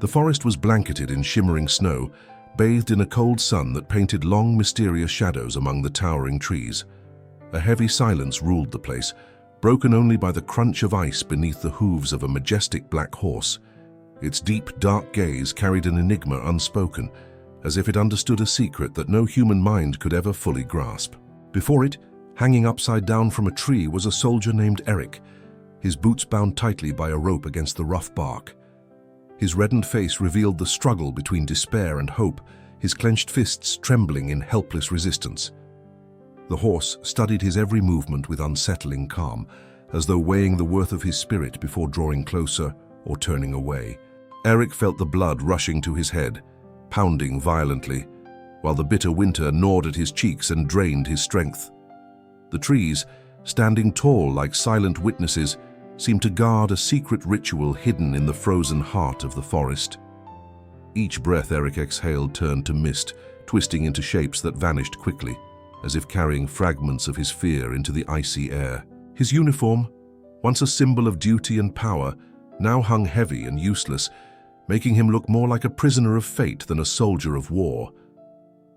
The forest was blanketed in shimmering snow, bathed in a cold sun that painted long, mysterious shadows among the towering trees. A heavy silence ruled the place, broken only by the crunch of ice beneath the hooves of a majestic black horse. Its deep, dark gaze carried an enigma unspoken, as if it understood a secret that no human mind could ever fully grasp. Before it, hanging upside down from a tree, was a soldier named Erik, his boots bound tightly by a rope against the rough bark. His reddened face revealed the struggle between despair and hope, his clenched fists trembling in helpless resistance. The horse studied his every movement with unsettling calm, as though weighing the worth of his spirit before drawing closer or turning away. Erik felt the blood rushing to his head, pounding violently, while the bitter winter gnawed at his cheeks and drained his strength. The trees, standing tall like silent witnesses, seemed to guard a secret ritual hidden in the frozen heart of the forest. Each breath Erik exhaled turned to mist, twisting into shapes that vanished quickly, as if carrying fragments of his fear into the icy air. His uniform, once a symbol of duty and power, now hung heavy and useless, making him look more like a prisoner of fate than a soldier of war.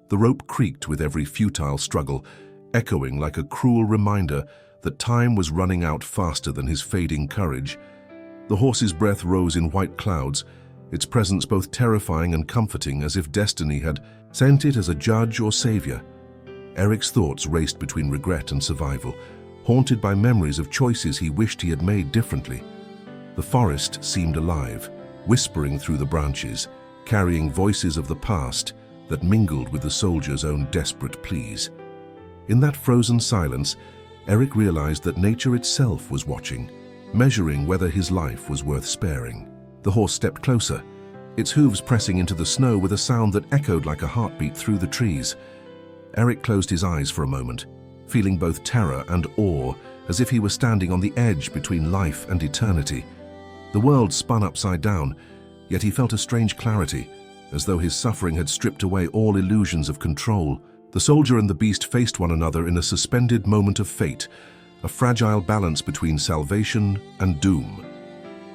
The rope creaked with every futile struggle, echoing like a cruel reminder that time was running out faster than his fading courage. The horse's breath rose in white clouds, its presence both terrifying and comforting, as if destiny had sent it as a judge or savior. Erik's thoughts raced between regret and survival, haunted by memories of choices he wished he had made differently. The forest seemed alive, whispering through the branches, carrying voices of the past that mingled with the soldier's own desperate pleas. In that frozen silence, Erik realized that nature itself was watching, measuring whether his life was worth sparing. The horse stepped closer, its hooves pressing into the snow with a sound that echoed like a heartbeat through the trees. Erik closed his eyes for a moment, feeling both terror and awe, as if he were standing on the edge between life and eternity. The world spun upside down, yet he felt a strange clarity, as though his suffering had stripped away all illusions of control. The soldier and the beast faced one another in a suspended moment of fate, a fragile balance between salvation and doom.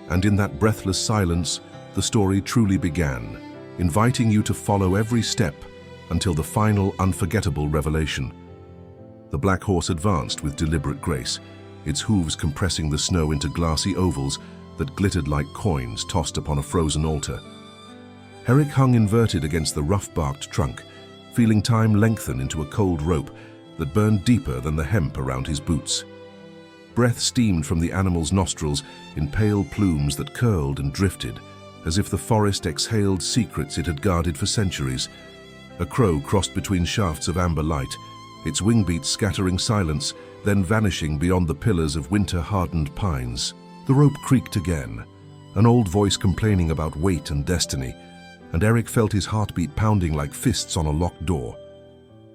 And in that breathless silence, the story truly began, inviting you to follow every step until the final unforgettable revelation. The black horse advanced with deliberate grace, its hooves compressing the snow into glassy ovals that glittered like coins tossed upon a frozen altar. Erik hung inverted against the rough-barked trunk, feeling time lengthen into a cold rope that burned deeper than the hemp around his boots. Breath steamed from the animal's nostrils in pale plumes that curled and drifted, as if the forest exhaled secrets it had guarded for centuries. A crow crossed between shafts of amber light, its wingbeats scattering silence, then vanishing beyond the pillars of winter-hardened pines. The rope creaked again, an old voice complaining about weight and destiny, and Erik felt his heartbeat pounding like fists on a locked door.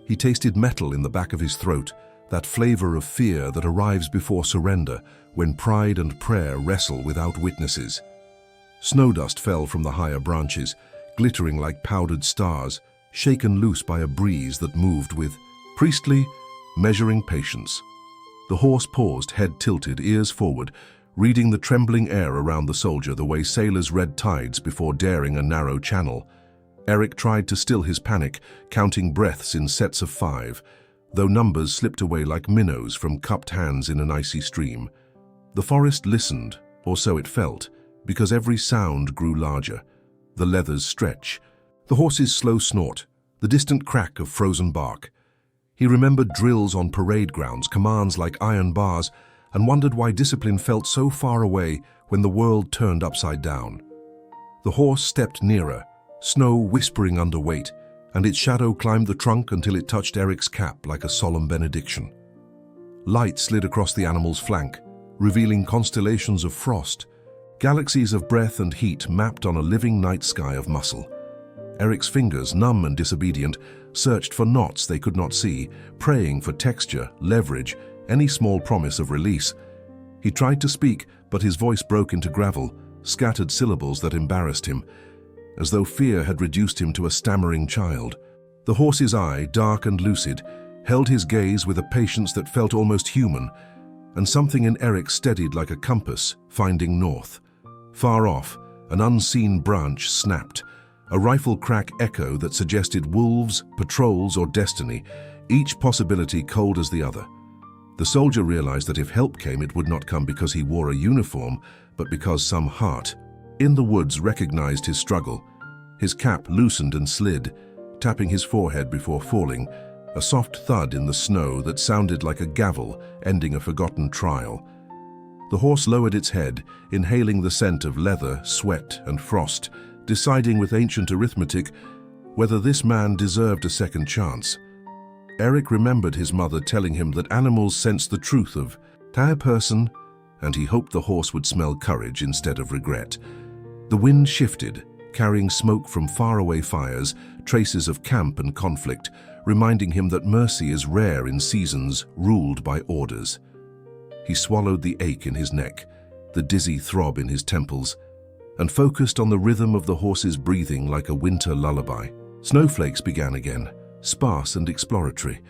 He tasted metal in the back of his throat, that flavor of fear that arrives before surrender when pride and prayer wrestle without witnesses. Snowdust fell from the higher branches, glittering like powdered stars, shaken loose by a breeze that moved with priestly, measuring patience. The horse paused, head tilted, ears forward, reading the trembling air around the soldier the way sailors read tides before daring a narrow channel. Erik tried to still his panic, counting breaths in sets of 5, though numbers slipped away like minnows from cupped hands in an icy stream. The forest listened, or so it felt, because every sound grew larger. The leathers stretch, the horse's slow snort, the distant crack of frozen bark. He remembered drills on parade grounds, commands like iron bars, and wondered why discipline felt so far away when the world turned upside down. The horse stepped nearer, snow whispering under weight, and its shadow climbed the trunk until it touched Erik's cap like a solemn benediction. Light slid across the animal's flank, revealing constellations of frost, galaxies of breath and heat mapped on a living night sky of muscle. Erik's fingers, numb and disobedient, searched for knots they could not see, praying for texture, leverage, any small promise of release. He tried to speak, but his voice broke into gravel, scattered syllables that embarrassed him, as though fear had reduced him to a stammering child. The horse's eye, dark and lucid, held his gaze with a patience that felt almost human, and something in Erik steadied like a compass, finding north. Far off, An unseen branch snapped, a rifle crack echo that suggested wolves, patrols, or destiny, each possibility cold as the other. The soldier realized that if help came, it would not come because he wore a uniform, but because some heart in the woods recognized his struggle. His cap loosened and slid, tapping his forehead before falling, a soft thud in the snow that sounded like a gavel ending a forgotten trial. The horse lowered its head, inhaling the scent of leather, sweat, and frost, deciding with ancient arithmetic whether this man deserved a second chance. Erik remembered his mother telling him that animals sense the truth of a person, and he hoped the horse would smell courage instead of regret. The wind shifted, carrying smoke from faraway fires, traces of camp and conflict, reminding him that mercy is rare in seasons ruled by orders. He swallowed the ache in his neck, the dizzy throb in his temples, and focused on the rhythm of the horse's breathing like a winter lullaby. Snowflakes began again, sparse and exploratory,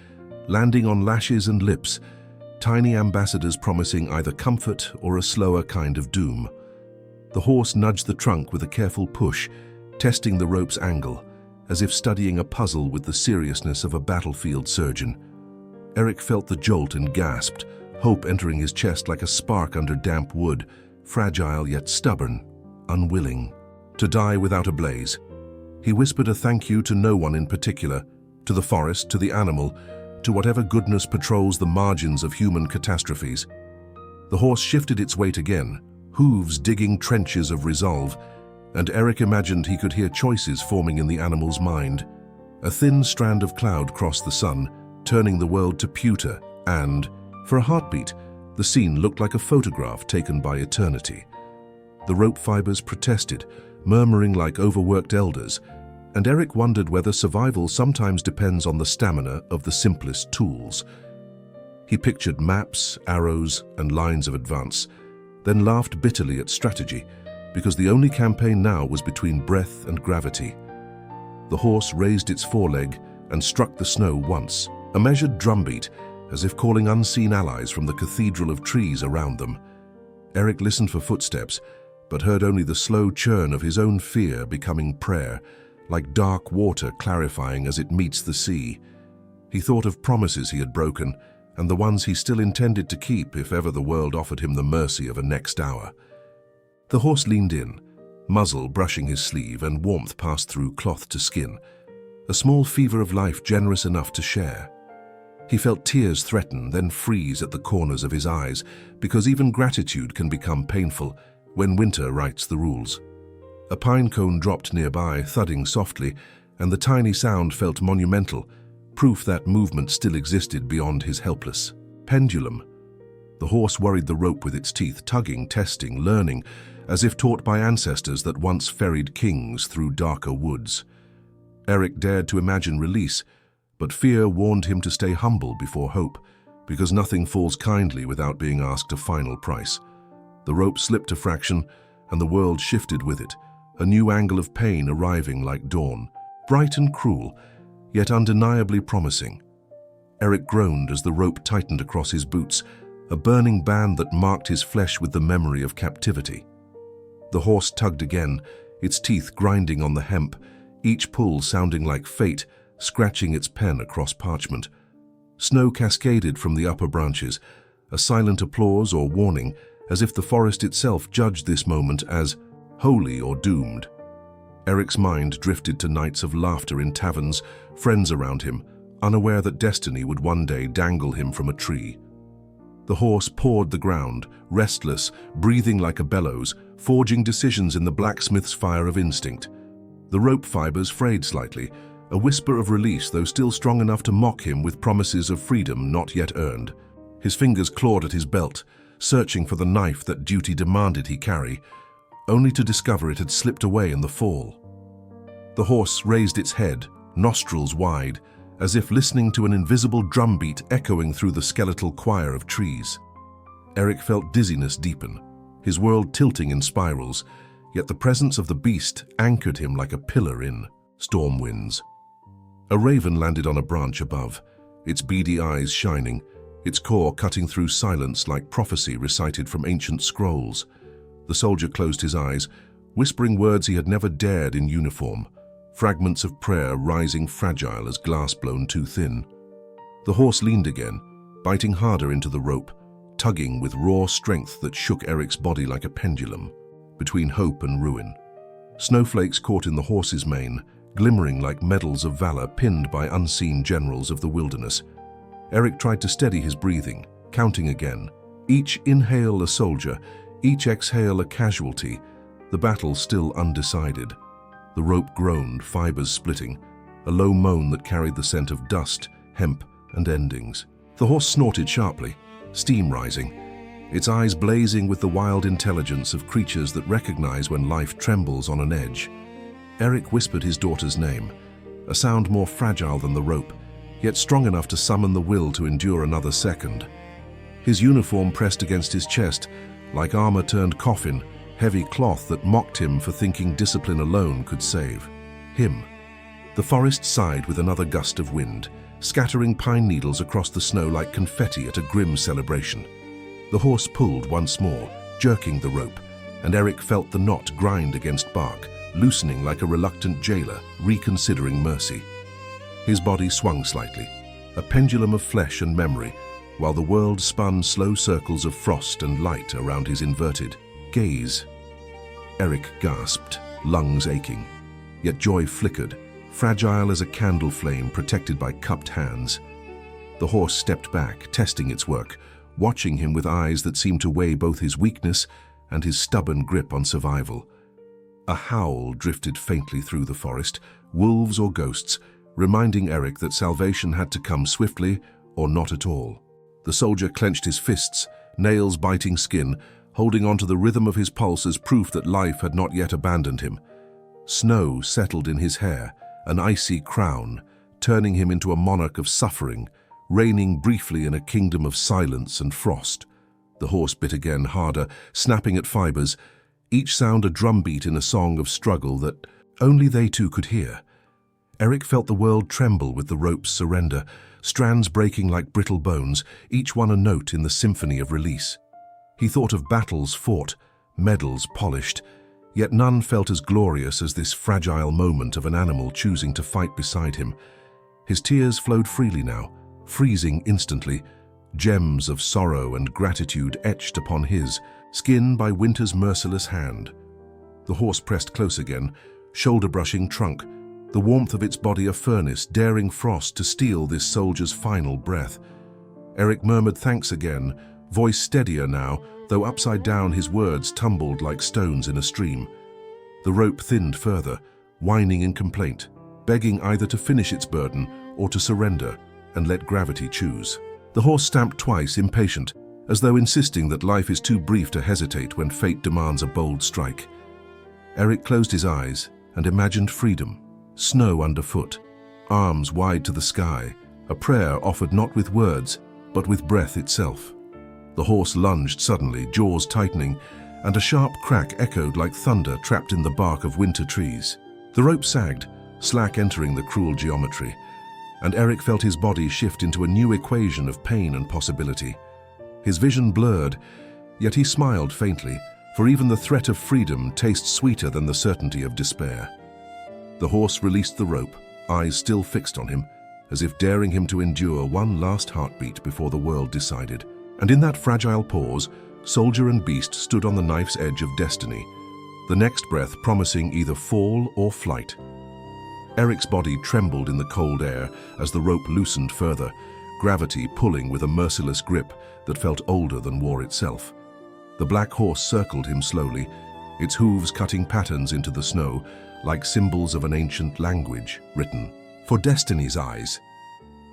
landing on lashes and lips, tiny ambassadors promising either comfort or a slower kind of doom. The horse nudged the trunk with a careful push, testing the rope's angle, as if studying a puzzle with the seriousness of a battlefield surgeon. Erik felt the jolt and gasped, hope entering his chest like a spark under damp wood, fragile yet stubborn, unwilling to die without a blaze. He whispered a thank you to no one in particular, to the forest, to the animal, to whatever goodness patrols the margins of human catastrophes. The horse shifted its weight again, hooves digging trenches of resolve, and Erik imagined he could hear choices forming in the animal's mind. A thin strand of cloud crossed the sun, turning the world to pewter, and, for a heartbeat, the scene looked like a photograph taken by eternity. The rope fibers protested, murmuring like overworked elders, and Erik wondered whether survival sometimes depends on the stamina of the simplest tools. He pictured maps, arrows, and lines of advance, then laughed bitterly at strategy, because the only campaign now was between breath and gravity. The horse raised its foreleg and struck the snow once, a measured drumbeat, as if calling unseen allies from the cathedral of trees around them. Erik listened for footsteps, but heard only the slow churn of his own fear becoming prayer, like dark water clarifying as it meets the sea. He thought of promises he had broken, and the ones he still intended to keep if ever the world offered him the mercy of a next hour. The horse leaned in, muzzle brushing his sleeve, and warmth passed through cloth to skin, a small fever of life generous enough to share. He felt tears threaten, then freeze at the corners of his eyes, because even gratitude can become painful when winter writes the rules. A pine cone dropped nearby, thudding softly, and the tiny sound felt monumental, proof that movement still existed beyond his helpless pendulum. The horse worried the rope with its teeth, tugging, testing, learning, as if taught by ancestors that once ferried kings through darker woods. Erik dared to imagine release, but fear warned him to stay humble before hope, because nothing falls kindly without being asked a final price. The rope slipped a fraction, and the world shifted with it, a new angle of pain arriving like dawn, bright and cruel, yet undeniably promising. Erik groaned as the rope tightened across his boots, a burning band that marked his flesh with the memory of captivity. The horse tugged again, its teeth grinding on the hemp, each pull sounding like fate, scratching its pen across parchment. Snow cascaded from the upper branches, a silent applause or warning, as if the forest itself judged this moment as holy or doomed. Erik's mind drifted to nights of laughter in taverns, friends around him, unaware that destiny would one day dangle him from a tree. The horse pawed the ground, restless, breathing like a bellows, forging decisions in the blacksmith's fire of instinct. The rope fibers frayed slightly, a whisper of release, though still strong enough to mock him with promises of freedom not yet earned. His fingers clawed at his belt, searching for the knife that duty demanded he carry, only to discover it had slipped away in the fall. The horse raised its head, nostrils wide, as if listening to an invisible drumbeat echoing through the skeletal choir of trees. Erik felt dizziness deepen, his world tilting in spirals, yet the presence of the beast anchored him like a pillar in storm winds. A raven landed on a branch above, its beady eyes shining, its core cutting through silence like prophecy recited from ancient scrolls. The soldier closed his eyes, whispering words he had never dared in uniform, fragments of prayer rising fragile as glass blown too thin. The horse leaned again, biting harder into the rope, tugging with raw strength that shook Erik's body like a pendulum, between hope and ruin. Snowflakes caught in the horse's mane, glimmering like medals of valor pinned by unseen generals of the wilderness. Erik tried to steady his breathing, counting again. Each inhale a soldier, each exhale a casualty, the battle still undecided. The rope groaned, fibers splitting, a low moan that carried the scent of dust, hemp, and endings. The horse snorted sharply, steam rising, its eyes blazing with the wild intelligence of creatures that recognize when life trembles on an edge. Erik whispered his daughter's name, a sound more fragile than the rope, yet strong enough to summon the will to endure another second. His uniform pressed against his chest, like armor turned coffin, heavy cloth that mocked him for thinking discipline alone could save him. The forest sighed with another gust of wind, scattering pine needles across the snow like confetti at a grim celebration. The horse pulled once more, jerking the rope, and Erik felt the knot grind against bark, loosening like a reluctant jailer reconsidering mercy. His body swung slightly, a pendulum of flesh and memory, while the world spun slow circles of frost and light around his inverted gaze. Erik gasped, lungs aching, yet joy flickered, fragile as a candle flame protected by cupped hands. The horse stepped back, testing its work, watching him with eyes that seemed to weigh both his weakness and his stubborn grip on survival. A howl drifted faintly through the forest, wolves or ghosts, reminding Erik that salvation had to come swiftly or not at all. The soldier clenched his fists, nails biting skin, holding onto the rhythm of his pulse as proof that life had not yet abandoned him. Snow settled in his hair, an icy crown, turning him into a monarch of suffering, reigning briefly in a kingdom of silence and frost. The horse bit again, harder, snapping at fibers, each sound a drumbeat in a song of struggle that only they two could hear. Erik felt the world tremble with the rope's surrender, strands breaking like brittle bones, each one a note in the symphony of release. He thought of battles fought, medals polished, yet none felt as glorious as this fragile moment of an animal choosing to fight beside him. His tears flowed freely now, freezing instantly, gems of sorrow and gratitude etched upon his, skin by winter's merciless hand. The horse pressed close again, shoulder-brushing trunk, the warmth of its body a furnace, daring frost to steal this soldier's final breath. Erik murmured thanks again, voice steadier now, though upside down his words tumbled like stones in a stream. The rope thinned further, whining in complaint, begging either to finish its burden or to surrender and let gravity choose. The horse stamped twice, impatient, as though insisting that life is too brief to hesitate when fate demands a bold strike. Erik closed his eyes and imagined freedom, snow underfoot, arms wide to the sky, a prayer offered not with words, but with breath itself. The horse lunged suddenly, jaws tightening, and a sharp crack echoed like thunder trapped in the bark of winter trees. The rope sagged, slack entering the cruel geometry, and Erik felt his body shift into a new equation of pain and possibility. His vision blurred, yet he smiled faintly, for even the threat of freedom tastes sweeter than the certainty of despair. The horse released the rope, eyes still fixed on him, as if daring him to endure one last heartbeat before the world decided. And in that fragile pause, soldier and beast stood on the knife's edge of destiny, the next breath promising either fall or flight. Erik's body trembled in the cold air as the rope loosened further, gravity pulling with a merciless grip that felt older than war itself. The black horse circled him slowly, its hooves cutting patterns into the snow, like symbols of an ancient language written for destiny's eyes.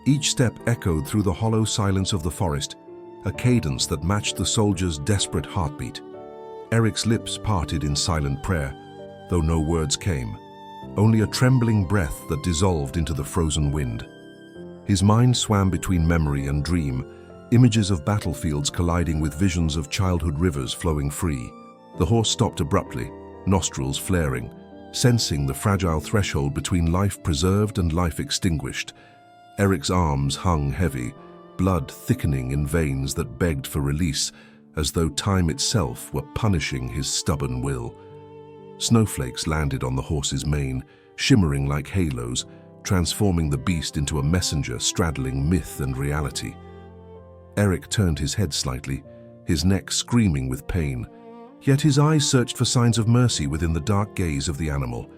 Each step echoed through the hollow silence of the forest, a cadence that matched the soldier's desperate heartbeat. Erik's lips parted in silent prayer, though no words came, only a trembling breath that dissolved into the frozen wind. His mind swam between memory and dream, images of battlefields colliding with visions of childhood rivers flowing free. The horse stopped abruptly, nostrils flaring, sensing the fragile threshold between life preserved and life extinguished. Erik's arms hung heavy, blood thickening in veins that begged for release, as though time itself were punishing his stubborn will. Snowflakes landed on the horse's mane, shimmering like halos, transforming the beast into a messenger straddling myth and reality. Erik turned his head slightly, his neck screaming with pain, yet his eyes searched for signs of mercy within the dark gaze of the animal.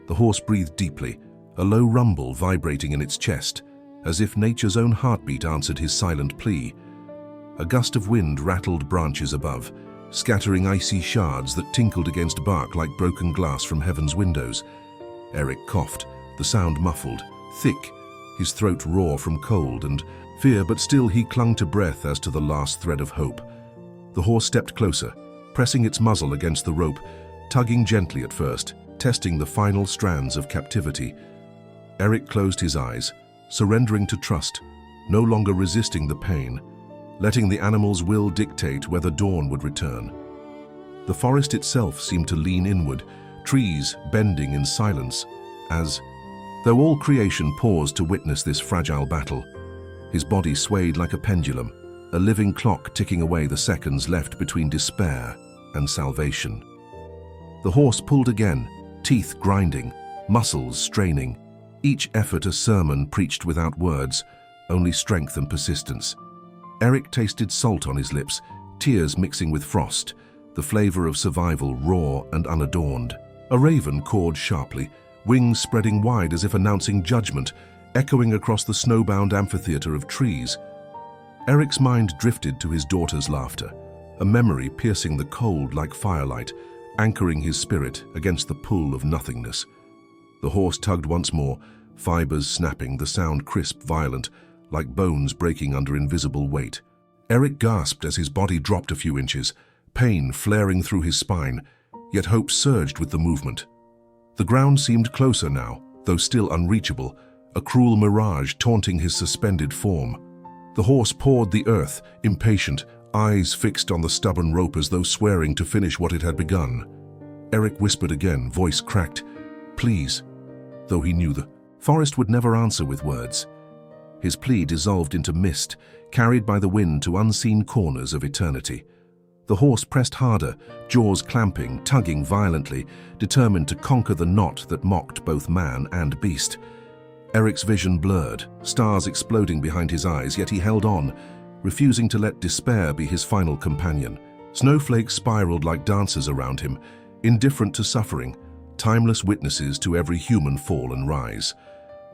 The horse breathed deeply, a low rumble vibrating in its chest, as if nature's own heartbeat answered his silent plea. A gust of wind rattled branches above, scattering icy shards that tinkled against bark like broken glass from heaven's windows. Erik coughed, the sound muffled, thick, his throat raw from cold and fear, but still he clung to breath as to the last thread of hope. The horse stepped closer, pressing its muzzle against the rope, tugging gently at first, testing the final strands of captivity. Erik closed his eyes, surrendering to trust, no longer resisting the pain, letting the animal's will dictate whether dawn would return. The forest itself seemed to lean inward, trees bending in silence, as though all creation paused to witness this fragile battle. His body swayed like a pendulum, a living clock ticking away the seconds left between despair and salvation. The horse pulled again, teeth grinding, muscles straining, each effort a sermon preached without words, only strength and persistence. Erik tasted salt on his lips, tears mixing with frost, the flavor of survival raw and unadorned. A raven cawed sharply, wings spreading wide as if announcing judgment, echoing across the snowbound amphitheater of trees. Erik's mind drifted to his daughter's laughter, a memory piercing the cold like firelight, anchoring his spirit against the pull of nothingness. The horse tugged once more, fibers snapping, the sound crisp, violent, like bones breaking under invisible weight. Erik gasped as his body dropped a few inches, pain flaring through his spine, yet hope surged with the movement. The ground seemed closer now, though still unreachable, a cruel mirage taunting his suspended form. The horse pawed the earth, impatient, eyes fixed on the stubborn rope as though swearing to finish what it had begun. Erik whispered again, voice cracked, "Please," though he knew the forest would never answer with words. His plea dissolved into mist, carried by the wind to unseen corners of eternity. The horse pressed harder, jaws clamping, tugging violently, determined to conquer the knot that mocked both man and beast. Erik's vision blurred, stars exploding behind his eyes, yet he held on, refusing to let despair be his final companion. Snowflakes spiraled like dancers around him, indifferent to suffering, timeless witnesses to every human fall and rise.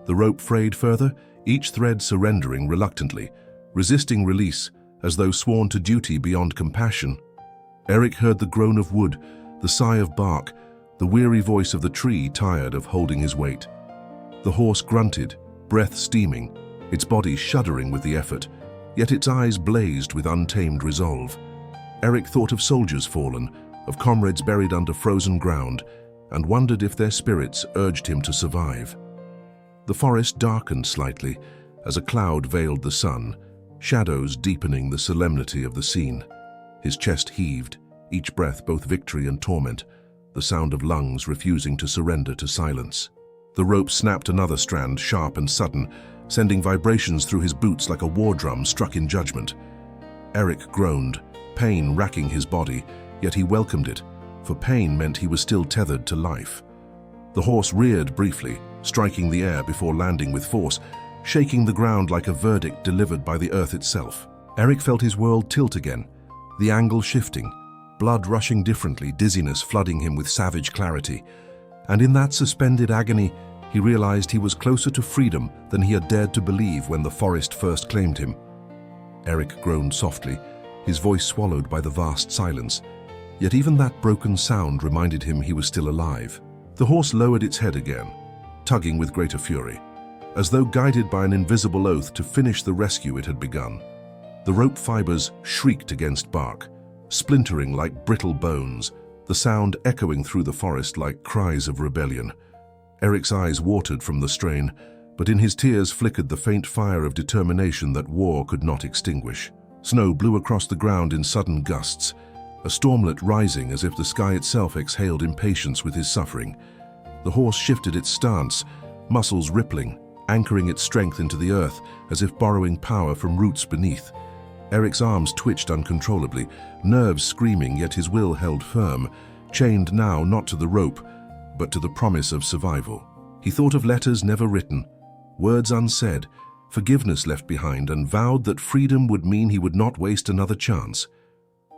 The rope frayed further, each thread surrendering reluctantly, resisting release, as though sworn to duty beyond compassion. Erik heard the groan of wood, the sigh of bark, the weary voice of the tree tired of holding his weight. The horse grunted, breath steaming, its body shuddering with the effort, yet its eyes blazed with untamed resolve. Erik thought of soldiers fallen, of comrades buried under frozen ground, and wondered if their spirits urged him to survive. The forest darkened slightly as a cloud veiled the sun, shadows deepening the solemnity of the scene. His chest heaved, each breath both victory and torment, the sound of lungs refusing to surrender to silence. The rope snapped another strand, sharp and sudden, sending vibrations through his boots like a war drum struck in judgment. Erik groaned, pain racking his body, yet he welcomed it, for pain meant he was still tethered to life. The horse reared briefly, striking the air before landing with force, shaking the ground like a verdict delivered by the earth itself. Erik felt his world tilt again, the angle shifting, blood rushing differently, dizziness flooding him with savage clarity. And in that suspended agony, he realized he was closer to freedom than he had dared to believe when the forest first claimed him. Erik groaned softly, his voice swallowed by the vast silence, yet even that broken sound reminded him he was still alive. The horse lowered its head again, tugging with greater fury, as though guided by an invisible oath to finish the rescue it had begun. The rope fibers shrieked against bark, splintering like brittle bones, the sound echoing through the forest like cries of rebellion. Erik's eyes watered from the strain, but in his tears flickered the faint fire of determination that war could not extinguish. Snow blew across the ground in sudden gusts, a stormlet rising as if the sky itself exhaled impatience with his suffering. The horse shifted its stance, muscles rippling, anchoring its strength into the earth as if borrowing power from roots beneath. Erik's arms twitched uncontrollably, nerves screaming, yet his will held firm, chained now not to the rope, but to the promise of survival. He thought of letters never written, words unsaid, forgiveness left behind, and vowed that freedom would mean he would not waste another chance.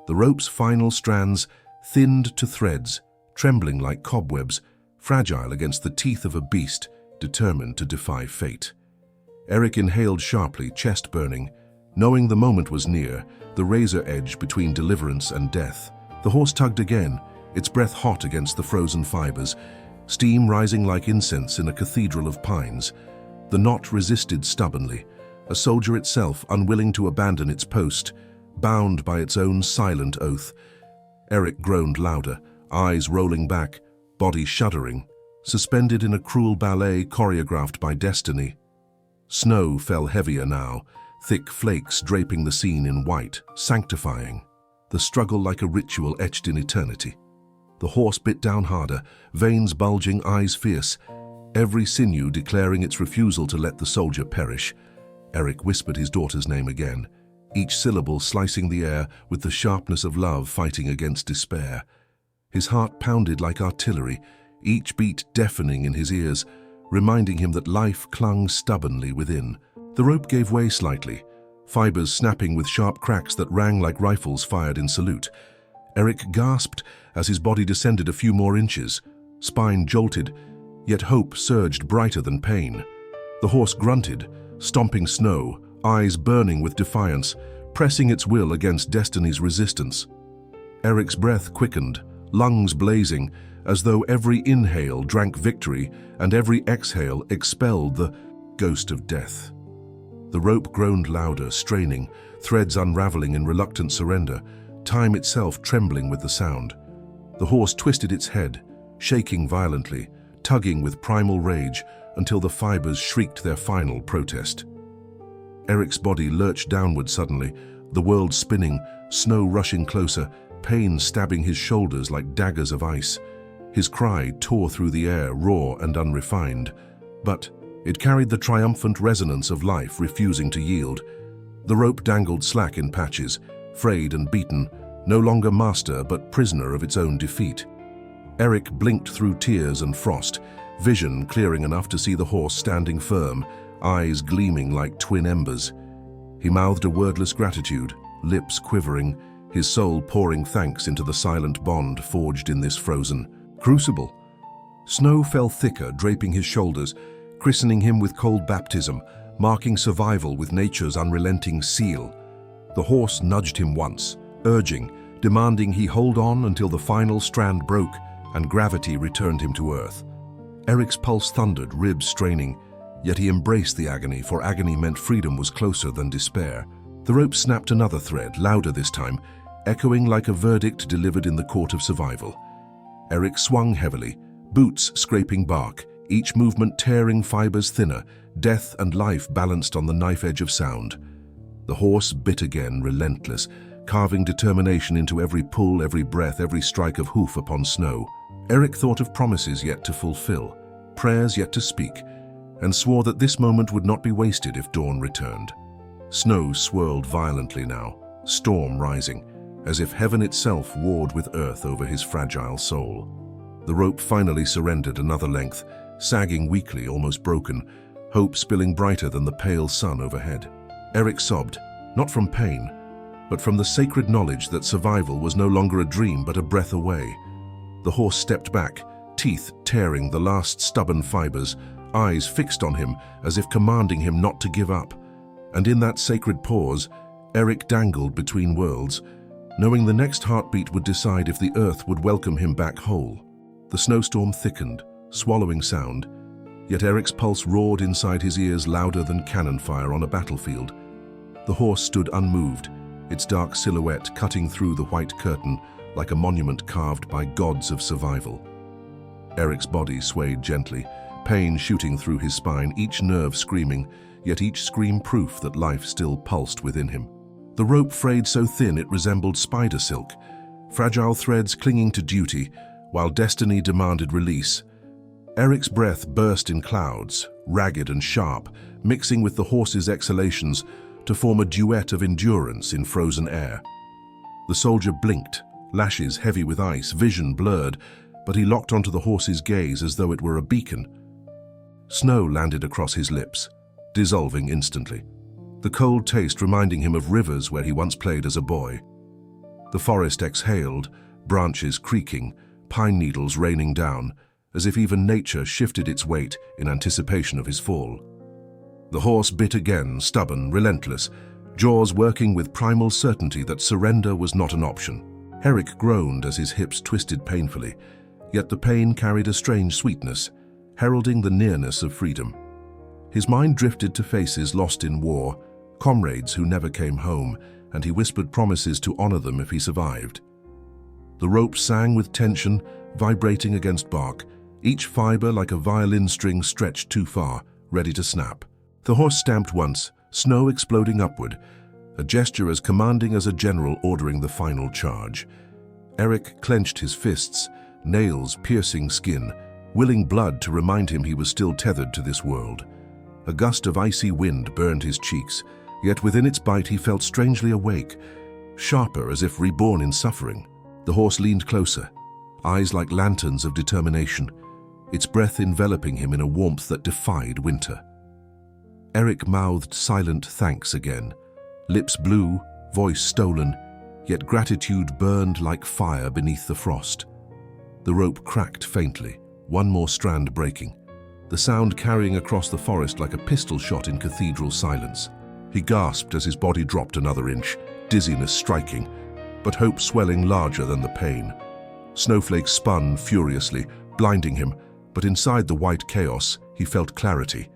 The rope's final strands thinned to threads, trembling like cobwebs, fragile against the teeth of a beast determined to defy fate. Erik inhaled sharply, chest burning, knowing the moment was near, the razor edge between deliverance and death. The horse tugged again, its breath hot against the frozen fibers, steam rising like incense in a cathedral of pines. The knot resisted stubbornly, a soldier itself unwilling to abandon its post, bound by its own silent oath. Erik groaned louder, eyes rolling back, body shuddering, suspended in a cruel ballet choreographed by destiny. Snow fell heavier now, thick flakes draping the scene in white, sanctifying. The struggle like a ritual etched in eternity. The horse bit down harder, veins bulging, eyes fierce, every sinew declaring its refusal to let the soldier perish. Erik whispered his daughter's name again, each syllable slicing the air with the sharpness of love fighting against despair. His heart pounded like artillery, each beat deafening in his ears, reminding him that life clung stubbornly within. The rope gave way slightly, fibers snapping with sharp cracks that rang like rifles fired in salute. Erik gasped as his body descended a few more inches, spine jolted, yet hope surged brighter than pain. The horse grunted, stomping snow, eyes burning with defiance, pressing its will against destiny's resistance. Erik's breath quickened, lungs blazing, as though every inhale drank victory and every exhale expelled the ghost of death. The rope groaned louder, straining, threads unraveling in reluctant surrender, time itself trembling with the sound. The horse twisted its head, shaking violently, tugging with primal rage until the fibers shrieked their final protest. Erik's body lurched downward suddenly, the world spinning, snow rushing closer, pain stabbing his shoulders like daggers of ice. His cry tore through the air, raw and unrefined, but it carried the triumphant resonance of life refusing to yield. The rope dangled slack in patches, frayed and beaten, no longer master but prisoner of its own defeat. Erik blinked through tears and frost, vision clearing enough to see the horse standing firm, eyes gleaming like twin embers. He mouthed a wordless gratitude, lips quivering, his soul pouring thanks into the silent bond forged in this frozen crucible. Snow fell thicker, draping his shoulders, christening him with cold baptism, marking survival with nature's unrelenting seal. The horse nudged him once, urging, demanding he hold on until the final strand broke and gravity returned him to earth. Erik's pulse thundered, ribs straining, yet he embraced the agony, for agony meant freedom was closer than despair. The rope snapped another thread, louder this time, echoing like a verdict delivered in the court of survival. Erik swung heavily, boots scraping bark, each movement tearing fibers thinner, death and life balanced on the knife edge of sound. The horse bit again, relentless, carving determination into every pull, every breath, every strike of hoof upon snow. Erik thought of promises yet to fulfill, prayers yet to speak, and swore that this moment would not be wasted if dawn returned. Snow swirled violently now, storm rising, as if heaven itself warred with earth over his fragile soul. The rope finally surrendered another length, sagging weakly, almost broken, hope spilling brighter than the pale sun overhead. Erik sobbed, not from pain, but from the sacred knowledge that survival was no longer a dream but a breath away. The horse stepped back, teeth tearing the last stubborn fibers, eyes fixed on him as if commanding him not to give up. And in that sacred pause, Erik dangled between worlds, knowing the next heartbeat would decide if the earth would welcome him back whole. The snowstorm thickened, swallowing sound, yet Erik's pulse roared inside his ears louder than cannon fire on a battlefield. The horse stood unmoved, its dark silhouette cutting through the white curtain like a monument carved by gods of survival. Erik's body swayed gently, pain shooting through his spine, each nerve screaming, yet each scream proof that life still pulsed within him. The rope frayed so thin it resembled spider silk, fragile threads clinging to duty, while destiny demanded release. Erik's breath burst in clouds, ragged and sharp, mixing with the horse's exhalations to form a duet of endurance in frozen air. The soldier blinked, lashes heavy with ice, vision blurred, but he locked onto the horse's gaze as though it were a beacon. Snow landed across his lips, dissolving instantly, the cold taste reminding him of rivers where he once played as a boy. The forest exhaled, branches creaking, pine needles raining down, as if even nature shifted its weight in anticipation of his fall. The horse bit again, stubborn, relentless, jaws working with primal certainty that surrender was not an option. Erik groaned as his hips twisted painfully, yet the pain carried a strange sweetness, heralding the nearness of freedom. His mind drifted to faces lost in war, comrades who never came home, and he whispered promises to honor them if he survived. The rope sang with tension, vibrating against bark, each fiber like a violin string stretched too far, ready to snap. The horse stamped once, snow exploding upward, a gesture as commanding as a general ordering the final charge. Erik clenched his fists, nails piercing skin, willing blood to remind him he was still tethered to this world. A gust of icy wind burned his cheeks, yet within its bite he felt strangely awake, sharper as if reborn in suffering. The horse leaned closer, eyes like lanterns of determination, its breath enveloping him in a warmth that defied winter. Erik mouthed silent thanks again, lips blue, voice stolen, yet gratitude burned like fire beneath the frost. The rope cracked faintly, one more strand breaking, the sound carrying across the forest like a pistol shot in cathedral silence. He gasped as his body dropped another inch, dizziness striking, but hope swelling larger than the pain. Snowflakes spun furiously, blinding him, but inside the white chaos, he felt clarity.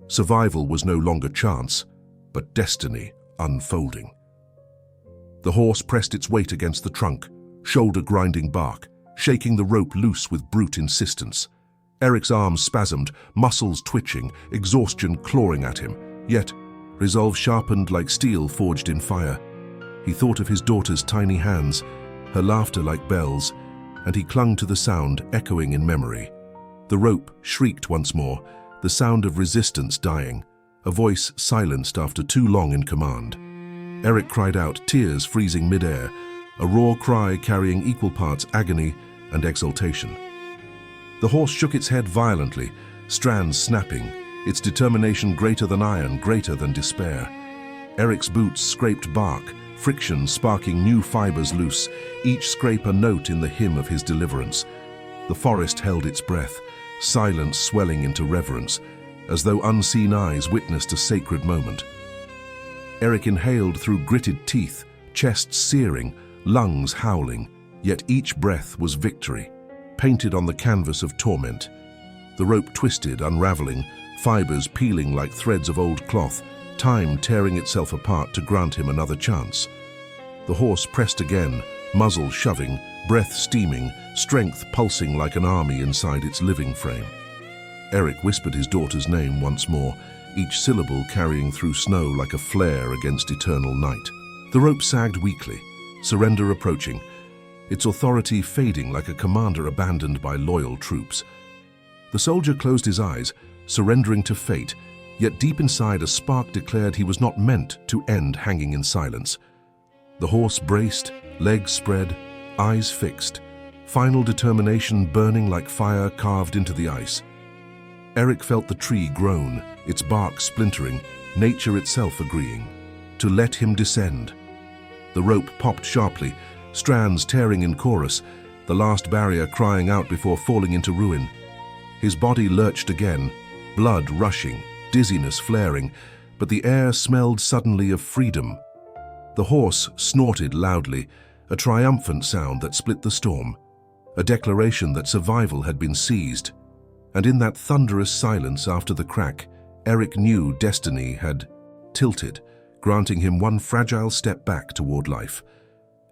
Survival was no longer chance, but destiny unfolding. The horse pressed its weight against the trunk, shoulder grinding bark, shaking the rope loose with brute insistence. Erik's arms spasmed, muscles twitching, exhaustion clawing at him, yet resolve sharpened like steel forged in fire. He thought of his daughter's tiny hands, her laughter like bells, and he clung to the sound echoing in memory. The rope shrieked once more, the sound of resistance dying, a voice silenced after too long in command. Erik cried out, tears freezing midair, a raw cry carrying equal parts agony and exultation. The horse shook its head violently, strands snapping, its determination greater than iron, greater than despair. Erik's boots scraped bark, friction sparking new fibers loose, each scrape a note in the hymn of his deliverance. The forest held its breath, silence swelling into reverence, as though unseen eyes witnessed a sacred moment. Erik inhaled through gritted teeth, chest searing, lungs howling, yet each breath was victory, painted on the canvas of torment. The rope twisted, unraveling, fibers peeling like threads of old cloth, time tearing itself apart to grant him another chance. The horse pressed again, muzzle shoving, breath steaming, strength pulsing like an army inside its living frame. Erik whispered his daughter's name once more, each syllable carrying through snow like a flare against eternal night. The rope sagged weakly, surrender approaching, its authority fading like a commander abandoned by loyal troops. The soldier closed his eyes, surrendering to fate, yet deep inside a spark declared he was not meant to end hanging in silence. The horse braced, legs spread, eyes fixed, final determination burning like fire carved into the ice. Erik felt the tree groan, its bark splintering, nature itself agreeing to let him descend. The rope popped sharply, strands tearing in chorus, the last barrier crying out before falling into ruin. His body lurched again, blood rushing, dizziness flaring, but the air smelled suddenly of freedom. The horse snorted loudly, a triumphant sound that split the storm, a declaration that survival had been seized. And in that thunderous silence after the crack, Erik knew destiny had tilted, granting him one fragile step back toward life.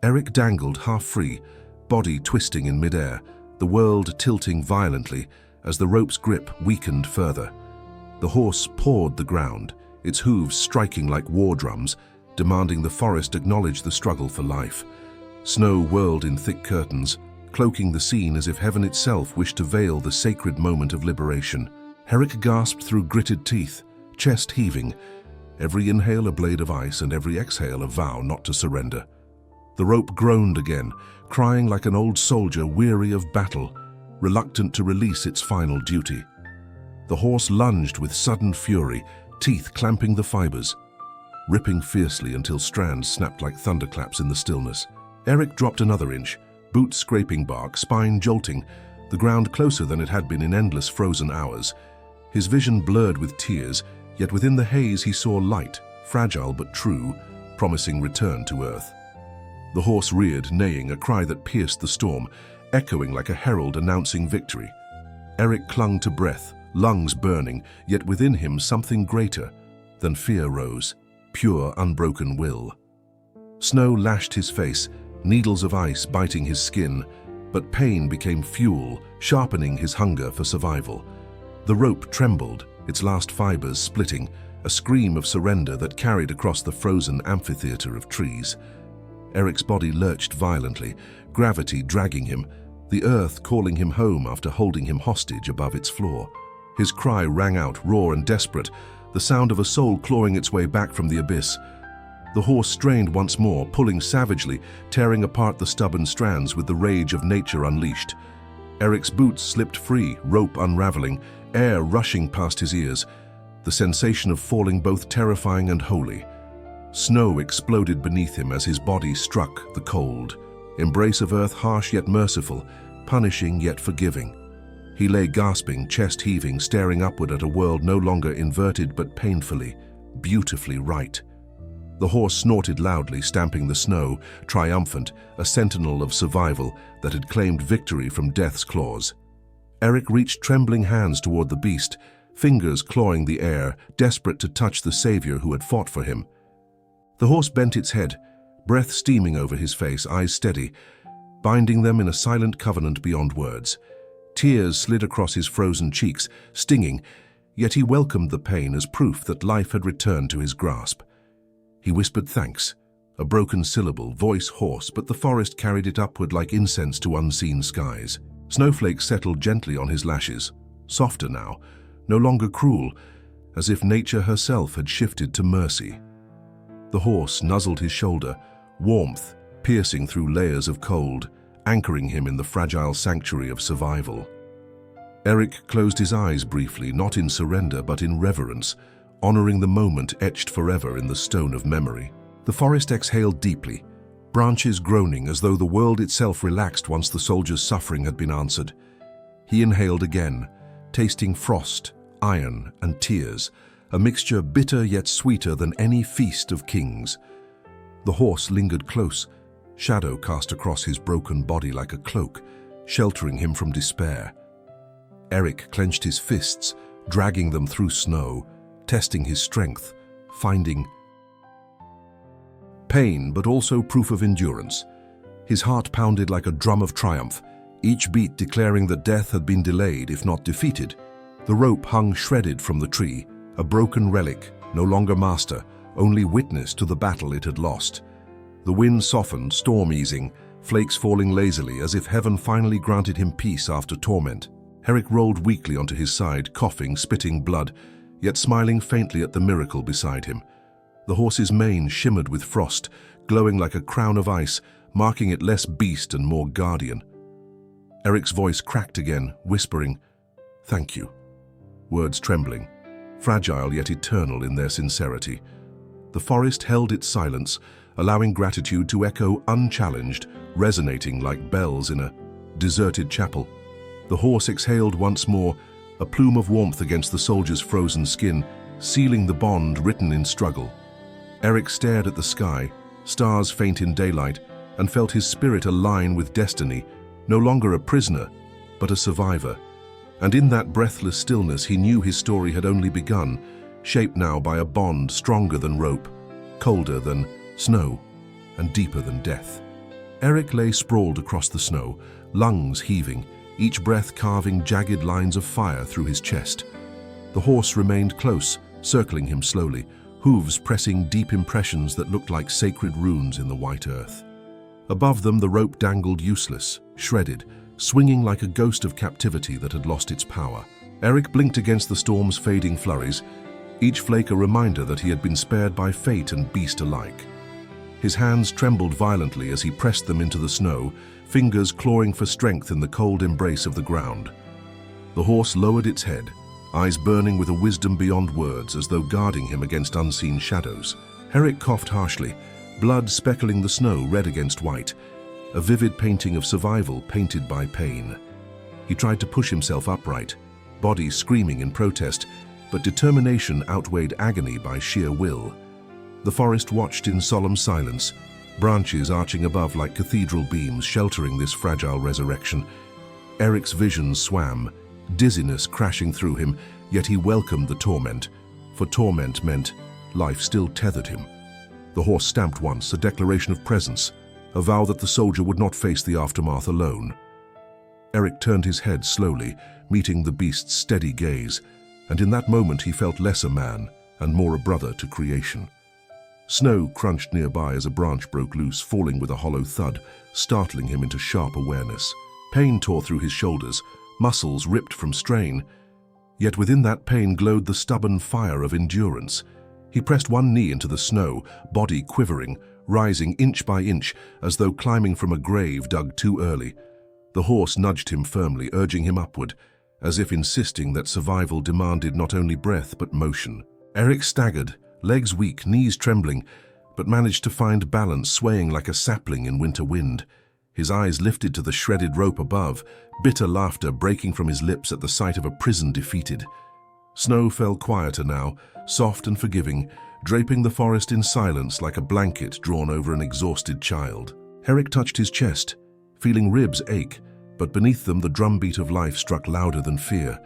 Erik dangled half-free, body twisting in midair, the world tilting violently as the rope's grip weakened further. The horse pawed the ground, its hooves striking like war drums, demanding the forest acknowledge the struggle for life. Snow whirled in thick curtains, cloaking the scene as if heaven itself wished to veil the sacred moment of liberation. Erik gasped through gritted teeth, chest heaving, every inhale a blade of ice and every exhale a vow not to surrender. The rope groaned again, crying like an old soldier weary of battle, reluctant to release its final duty. The horse lunged with sudden fury, teeth clamping the fibers, ripping fiercely until strands snapped like thunderclaps in the stillness. Erik dropped another inch, boots scraping bark, spine jolting, the ground closer than it had been in endless frozen hours. His vision blurred with tears, yet within the haze he saw light, fragile but true, promising return to earth. The horse reared, neighing, a cry that pierced the storm, echoing like a herald announcing victory. Erik clung to breath, lungs burning, yet within him something greater than fear rose, pure, unbroken will. Snow lashed his face, needles of ice biting his skin, but pain became fuel, sharpening his hunger for survival. The rope trembled, its last fibers splitting, a scream of surrender that carried across the frozen amphitheater of trees. Erik's body lurched violently, gravity dragging him, the earth calling him home after holding him hostage above its floor. His cry rang out, raw and desperate, the sound of a soul clawing its way back from the abyss. The horse strained once more, pulling savagely, tearing apart the stubborn strands with the rage of nature unleashed. Erik's boots slipped free, rope unraveling, air rushing past his ears, the sensation of falling both terrifying and holy. Snow exploded beneath him as his body struck the cold. Embrace of earth harsh yet merciful, punishing yet forgiving. He lay gasping, chest heaving, staring upward at a world no longer inverted but painfully, beautifully right. The horse snorted loudly, stamping the snow, triumphant, a sentinel of survival that had claimed victory from death's claws. Erik reached trembling hands toward the beast, fingers clawing the air, desperate to touch the savior who had fought for him. The horse bent its head, breath steaming over his face, eyes steady, binding them in a silent covenant beyond words. Tears slid across his frozen cheeks, stinging, yet he welcomed the pain as proof that life had returned to his grasp. He whispered thanks, a broken syllable, voice hoarse, but the forest carried it upward like incense to unseen skies. Snowflakes settled gently on his lashes, softer now, no longer cruel, as if nature herself had shifted to mercy. The horse nuzzled his shoulder, warmth piercing through layers of cold, anchoring him in the fragile sanctuary of survival. Erik closed his eyes briefly, not in surrender but in reverence, honoring the moment etched forever in the stone of memory. The forest exhaled deeply, branches groaning as though the world itself relaxed once the soldier's suffering had been answered. He inhaled again, tasting frost, iron, and tears, a mixture bitter yet sweeter than any feast of kings. The horse lingered close, shadow cast across his broken body like a cloak, sheltering him from despair. Erik clenched his fists, dragging them through snow, testing his strength, finding pain but also proof of endurance. His heart pounded like a drum of triumph, each beat declaring that death had been delayed if not defeated. The rope hung shredded from the tree, a broken relic, no longer master, only witness to the battle it had lost. The wind softened, storm easing, flakes falling lazily as if heaven finally granted him peace after torment. Erik rolled weakly onto his side, coughing, spitting blood, yet smiling faintly at the miracle beside him. The horse's mane shimmered with frost, glowing like a crown of ice, marking it less beast and more guardian. Erik's voice cracked again, whispering, "Thank you." Words trembling, fragile yet eternal in their sincerity. The forest held its silence, allowing gratitude to echo unchallenged, resonating like bells in a deserted chapel. The horse exhaled once more, a plume of warmth against the soldier's frozen skin, sealing the bond written in struggle. Erik stared at the sky, stars faint in daylight, and felt his spirit align with destiny, no longer a prisoner, but a survivor. And in that breathless stillness he knew his story had only begun, shaped now by a bond stronger than rope, colder than snow, and deeper than death. Erik lay sprawled across the snow, lungs heaving, each breath carving jagged lines of fire through his chest. The horse remained close, circling him slowly, hooves pressing deep impressions that looked like sacred runes in the white earth. Above them the rope dangled useless, shredded, swinging like a ghost of captivity that had lost its power. Erik blinked against the storm's fading flurries, each flake a reminder that he had been spared by fate and beast alike. His hands trembled violently as he pressed them into the snow, fingers clawing for strength in the cold embrace of the ground. The horse lowered its head, eyes burning with a wisdom beyond words as though guarding him against unseen shadows. Erik coughed harshly, blood speckling the snow red against white, a vivid painting of survival painted by pain. He tried to push himself upright, body screaming in protest, but determination outweighed agony by sheer will. The forest watched in solemn silence, branches arching above like cathedral beams sheltering this fragile resurrection. Erik's visions swam, dizziness crashing through him, yet he welcomed the torment, for torment meant life still tethered him. The horse stamped once, a declaration of presence, a vow that the soldier would not face the aftermath alone. Erik turned his head slowly, meeting the beast's steady gaze, and in that moment he felt less a man and more a brother to creation. Snow crunched nearby as a branch broke loose, falling with a hollow thud, startling him into sharp awareness. Pain tore through his shoulders, muscles ripped from strain, yet within that pain glowed the stubborn fire of endurance. He pressed one knee into the snow, body quivering, rising inch by inch as though climbing from a grave dug too early. The horse nudged him firmly, urging him upward, as if insisting that survival demanded not only breath but motion. Erik staggered, legs weak, knees trembling, but managed to find balance, swaying like a sapling in winter wind. His eyes lifted to the shredded rope above, bitter laughter breaking from his lips at the sight of a prison defeated. Snow fell quieter now, soft and forgiving, draping the forest in silence like a blanket drawn over an exhausted child. Erik touched his chest, feeling ribs ache, but beneath them the drumbeat of life struck louder than fear.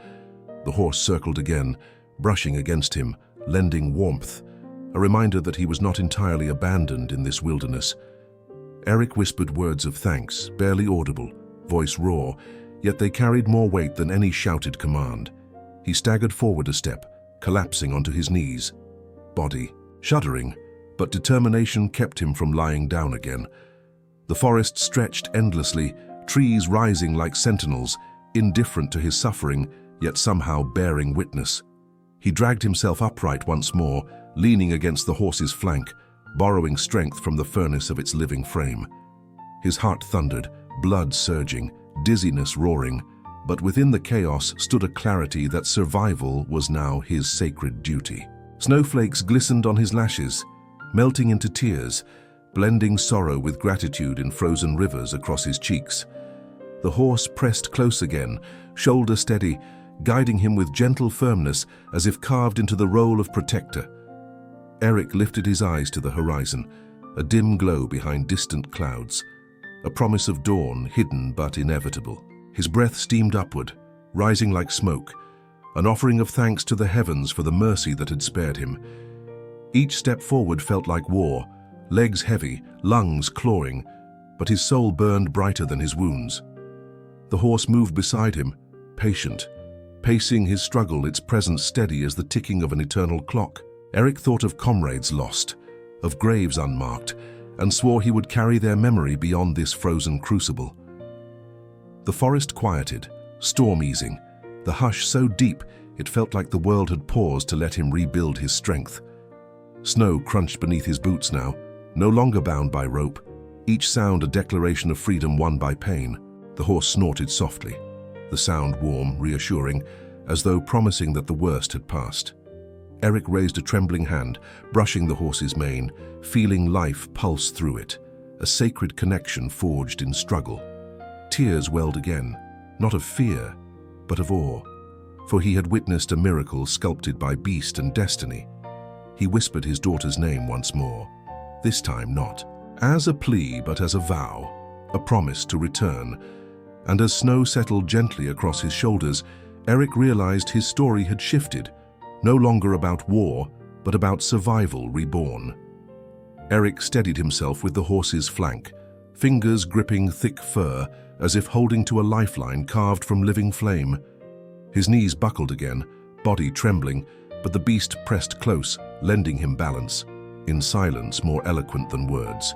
The horse circled again, brushing against him, lending warmth, a reminder that he was not entirely abandoned in this wilderness. Erik whispered words of thanks, barely audible, voice raw, yet they carried more weight than any shouted command. He staggered forward a step, collapsing onto his knees, body shuddering, but determination kept him from lying down again. The forest stretched endlessly, trees rising like sentinels, indifferent to his suffering, yet somehow bearing witness. He dragged himself upright once more, leaning against the horse's flank, borrowing strength from the furnace of its living frame. His heart thundered, blood surging, dizziness roaring, but within the chaos stood a clarity that survival was now his sacred duty. Snowflakes glistened on his lashes, melting into tears, blending sorrow with gratitude in frozen rivers across his cheeks. The horse pressed close again, shoulder steady, guiding him with gentle firmness as if carved into the role of protector. Erik lifted his eyes to the horizon, a dim glow behind distant clouds, a promise of dawn hidden but inevitable. His breath steamed upward, rising like smoke, an offering of thanks to the heavens for the mercy that had spared him. Each step forward felt like war, legs heavy, lungs clawing, but his soul burned brighter than his wounds. The horse moved beside him, patient, pacing his struggle, its presence steady as the ticking of an eternal clock. Erik thought of comrades lost, of graves unmarked, and swore he would carry their memory beyond this frozen crucible. The forest quieted, storm easing, the hush so deep it felt like the world had paused to let him rebuild his strength. Snow crunched beneath his boots now, no longer bound by rope, each sound a declaration of freedom won by pain. The horse snorted softly, the sound warm, reassuring, as though promising that the worst had passed. Erik raised a trembling hand, brushing the horse's mane, feeling life pulse through it, a sacred connection forged in struggle. Tears welled again, not of fear, but of awe, for he had witnessed a miracle sculpted by beast and destiny. He whispered his daughter's name once more, this time not as a plea but as a vow, a promise to return. And as snow settled gently across his shoulders, Erik realized his story had shifted, no longer about war, but about survival reborn. Erik steadied himself with the horse's flank, fingers gripping thick fur as if holding to a lifeline carved from living flame. His knees buckled again, body trembling, but the beast pressed close, lending him balance, in silence more eloquent than words.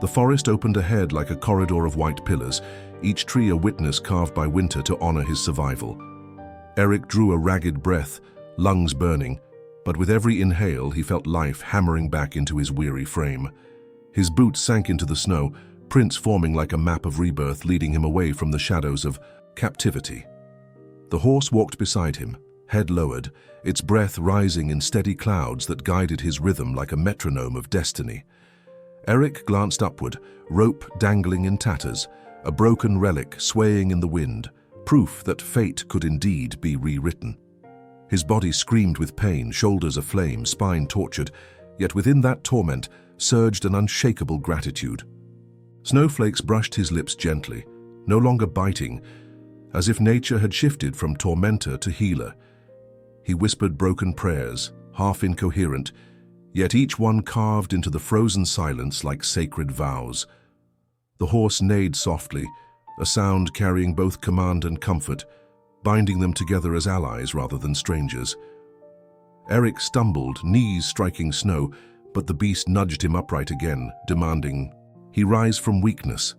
The forest opened ahead like a corridor of white pillars, each tree a witness carved by winter to honor his survival. Erik drew a ragged breath, lungs burning, but with every inhale he felt life hammering back into his weary frame. His boots sank into the snow, prints forming like a map of rebirth, leading him away from the shadows of captivity. The horse walked beside him, head lowered, its breath rising in steady clouds that guided his rhythm like a metronome of destiny. Erik glanced upward, rope dangling in tatters, a broken relic swaying in the wind, proof that fate could indeed be rewritten. His body screamed with pain, shoulders aflame, spine tortured, yet within that torment surged an unshakable gratitude. Snowflakes brushed his lips gently, no longer biting, as if nature had shifted from tormentor to healer. He whispered broken prayers, half incoherent, yet each one carved into the frozen silence like sacred vows. The horse neighed softly, a sound carrying both command and comfort, binding them together as allies rather than strangers. Erik stumbled, knees striking snow, but the beast nudged him upright again, demanding he rise from weakness.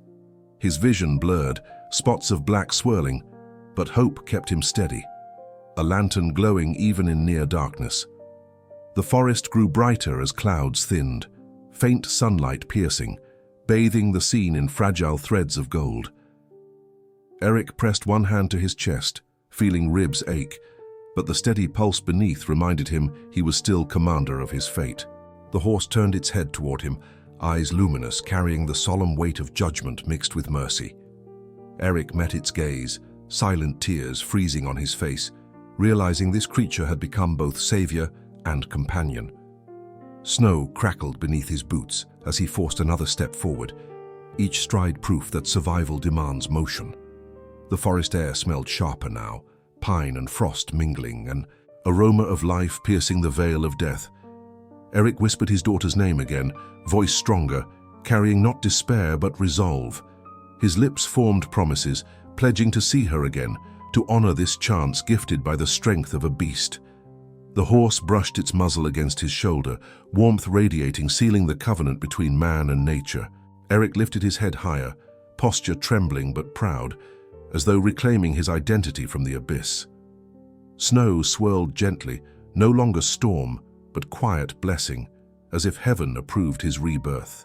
His vision blurred, spots of black swirling, but hope kept him steady, a lantern glowing even in near darkness. The forest grew brighter as clouds thinned, faint sunlight piercing, bathing the scene in fragile threads of gold. Erik pressed one hand to his chest, feeling ribs ache, but the steady pulse beneath reminded him he was still commander of his fate. The horse turned its head toward him, eyes luminous, carrying the solemn weight of judgment mixed with mercy. Erik met its gaze, silent tears freezing on his face, realizing this creature had become both savior and companion. Snow crackled beneath his boots as he forced another step forward, each stride proof that survival demands motion. The forest air smelled sharper now, pine and frost mingling, an aroma of life piercing the veil of death. Erik whispered his daughter's name again, voice stronger, carrying not despair but resolve. His lips formed promises, pledging to see her again, to honor this chance gifted by the strength of a beast. The horse brushed its muzzle against his shoulder, warmth radiating, sealing the covenant between man and nature. Erik lifted his head higher, posture trembling but proud, as though reclaiming his identity from the abyss. Snow swirled gently, no longer storm, but quiet blessing, as if heaven approved his rebirth.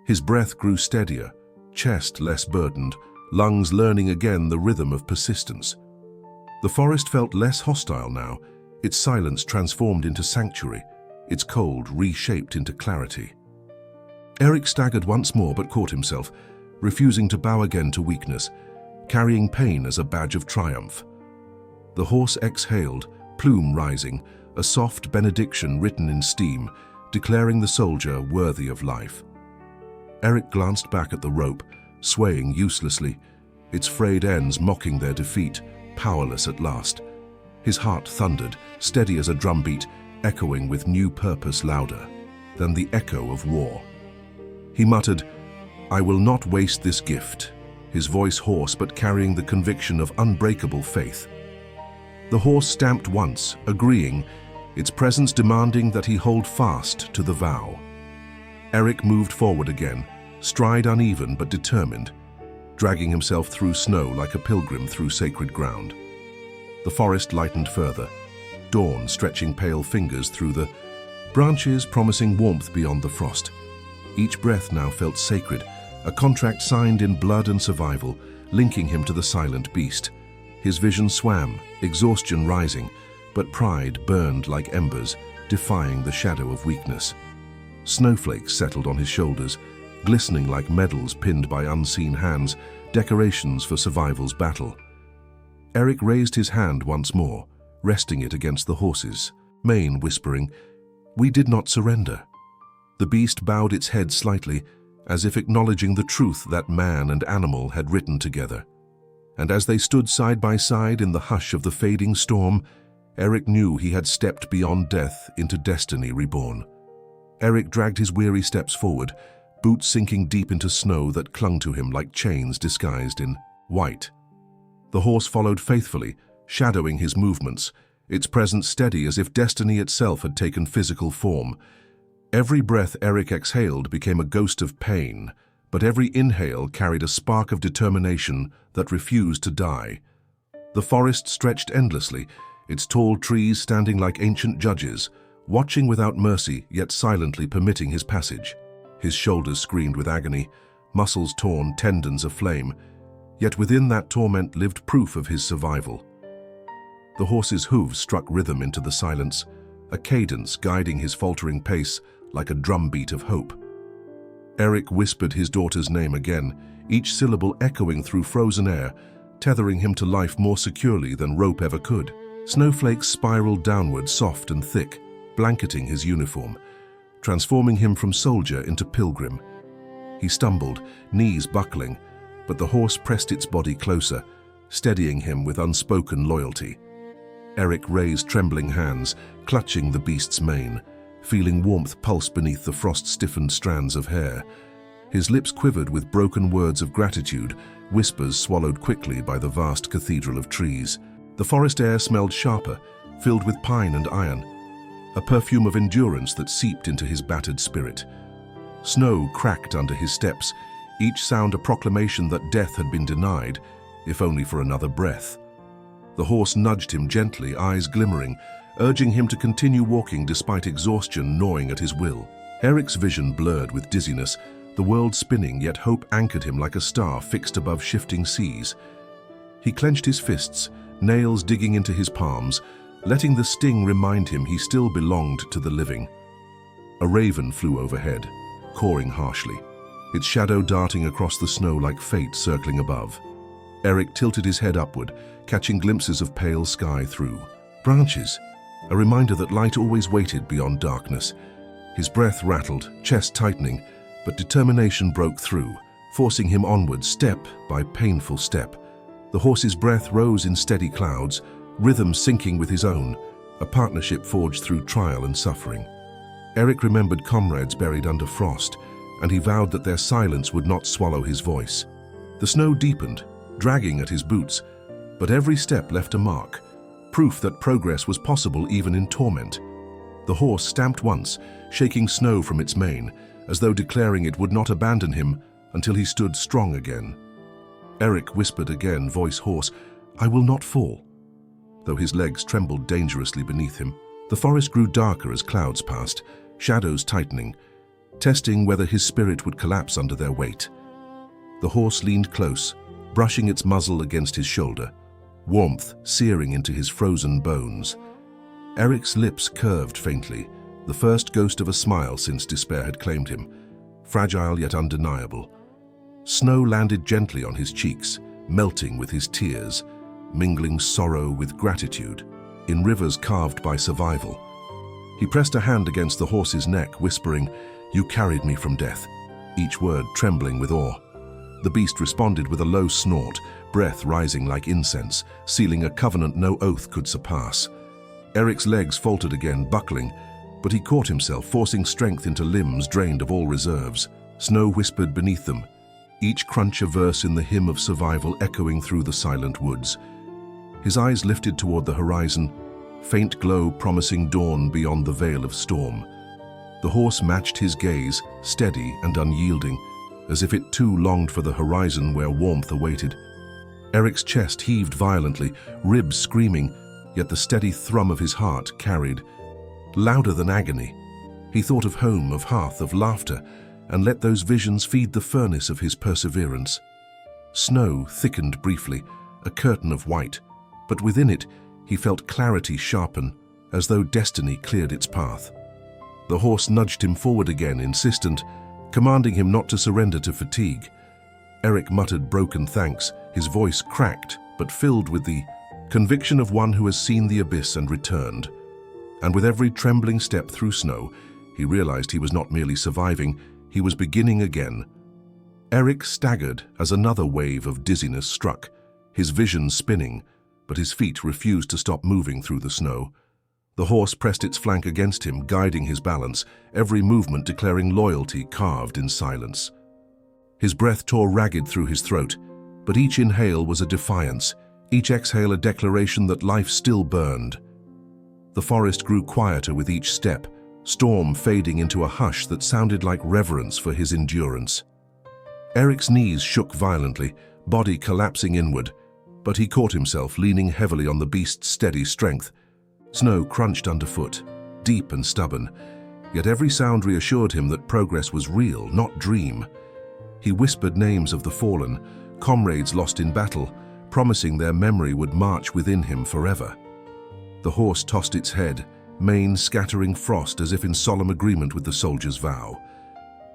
His breath grew steadier, chest less burdened, lungs learning again the rhythm of persistence. The forest felt less hostile now, its silence transformed into sanctuary, its cold reshaped into clarity. Erik staggered once more but caught himself, refusing to bow again to weakness, carrying pain as a badge of triumph. The horse exhaled, plume rising, a soft benediction written in steam, declaring the soldier worthy of life. Erik glanced back at the rope, swaying uselessly, its frayed ends mocking their defeat, powerless at last. His heart thundered, steady as a drumbeat, echoing with new purpose louder than the echo of war. He muttered, "I will not waste this gift," his voice hoarse but carrying the conviction of unbreakable faith. The horse stamped once, agreeing, its presence demanding that he hold fast to the vow. Erik moved forward again, stride uneven but determined, dragging himself through snow like a pilgrim through sacred ground. The forest lightened further, dawn stretching pale fingers through the branches, promising warmth beyond the frost. Each breath now felt sacred, a contract signed in blood and survival, linking him to the silent beast. His vision swam, exhaustion rising, but pride burned like embers, defying the shadow of weakness. Snowflakes settled on his shoulders, glistening like medals pinned by unseen hands, decorations for survival's battle. Erik raised his hand once more, resting it against the horse's mane, whispering, "We did not surrender." The beast bowed its head slightly, as if acknowledging the truth that man and animal had written together. And as they stood side by side in the hush of the fading storm, Erik knew he had stepped beyond death into destiny reborn. Erik dragged his weary steps forward, boots sinking deep into snow that clung to him like chains disguised in white. The horse followed faithfully, shadowing his movements, its presence steady as if destiny itself had taken physical form. Every breath Erik exhaled became a ghost of pain, but every inhale carried a spark of determination that refused to die. The forest stretched endlessly, its tall trees standing like ancient judges, watching without mercy yet silently permitting his passage. His shoulders screamed with agony, muscles torn, tendons aflame. Yet within that torment lived proof of his survival. The horse's hooves struck rhythm into the silence, a cadence guiding his faltering pace like a drumbeat of hope. Erik whispered his daughter's name again, each syllable echoing through frozen air, tethering him to life more securely than rope ever could. Snowflakes spiraled downward, soft and thick, blanketing his uniform, transforming him from soldier into pilgrim. He stumbled, knees buckling, but the horse pressed its body closer, steadying him with unspoken loyalty. Erik raised trembling hands, clutching the beast's mane, feeling warmth pulse beneath the frost-stiffened strands of hair. His lips quivered with broken words of gratitude, whispers swallowed quickly by the vast cathedral of trees. The forest air smelled sharper, filled with pine and iron, a perfume of endurance that seeped into his battered spirit. Snow cracked under his steps, each sound a proclamation that death had been denied, if only for another breath. The horse nudged him gently, eyes glimmering, urging him to continue walking despite exhaustion gnawing at his will. Erik's vision blurred with dizziness, the world spinning, yet hope anchored him like a star fixed above shifting seas. He clenched his fists, nails digging into his palms, letting the sting remind him he still belonged to the living. A raven flew overhead, cawing harshly, its shadow darting across the snow like fate circling above. Erik tilted his head upward, catching glimpses of pale sky through branches, a reminder that light always waited beyond darkness. His breath rattled, chest tightening, but determination broke through, forcing him onward step by painful step. The horse's breath rose in steady clouds, rhythm syncing with his own, a partnership forged through trial and suffering. Erik remembered comrades buried under frost, and he vowed that their silence would not swallow his voice. The snow deepened, dragging at his boots, but every step left a mark, proof that progress was possible even in torment. The horse stamped once, shaking snow from its mane, as though declaring it would not abandon him until he stood strong again. Erik whispered again, voice hoarse, "I will not fall," though his legs trembled dangerously beneath him. The forest grew darker as clouds passed, shadows tightening, testing whether his spirit would collapse under their weight. The horse leaned close, brushing its muzzle against his shoulder, warmth searing into his frozen bones. Erik's lips curved faintly, the first ghost of a smile since despair had claimed him, fragile yet undeniable. Snow landed gently on his cheeks, melting with his tears, mingling sorrow with gratitude, in rivers carved by survival. He pressed a hand against the horse's neck, whispering, "You carried me from death," each word trembling with awe. The beast responded with a low snort, breath rising like incense, sealing a covenant no oath could surpass. Erik's legs faltered again, buckling, but he caught himself, forcing strength into limbs drained of all reserves. Snow whispered beneath them, each crunch a verse in the hymn of survival echoing through the silent woods. His eyes lifted toward the horizon, faint glow promising dawn beyond the veil of storm. The horse matched his gaze, steady and unyielding, as if it too longed for the horizon where warmth awaited. Erik's chest heaved violently, ribs screaming, yet the steady thrum of his heart carried. Louder than agony, he thought of home, of hearth, of laughter, and let those visions feed the furnace of his perseverance. Snow thickened briefly, a curtain of white, but within it he felt clarity sharpen, as though destiny cleared its path. The horse nudged him forward again, insistent, commanding him not to surrender to fatigue. Erik muttered broken thanks, his voice cracked, but filled with the conviction of one who has seen the abyss and returned. And with every trembling step through snow, he realized he was not merely surviving, he was beginning again. Erik staggered as another wave of dizziness struck, his vision spinning, but his feet refused to stop moving through the snow. The horse pressed its flank against him, guiding his balance, every movement declaring loyalty carved in silence. His breath tore ragged through his throat, but each inhale was a defiance, each exhale a declaration that life still burned. The forest grew quieter with each step, storm fading into a hush that sounded like reverence for his endurance. Erik's knees shook violently, body collapsing inward, but he caught himself leaning heavily on the beast's steady strength. Snow crunched underfoot, deep and stubborn, Yet every sound reassured him that progress was real, not dream. He whispered names of the fallen, comrades lost in battle, promising their memory would march within him forever. The horse tossed its head, mane scattering frost as if in solemn agreement with the soldier's vow.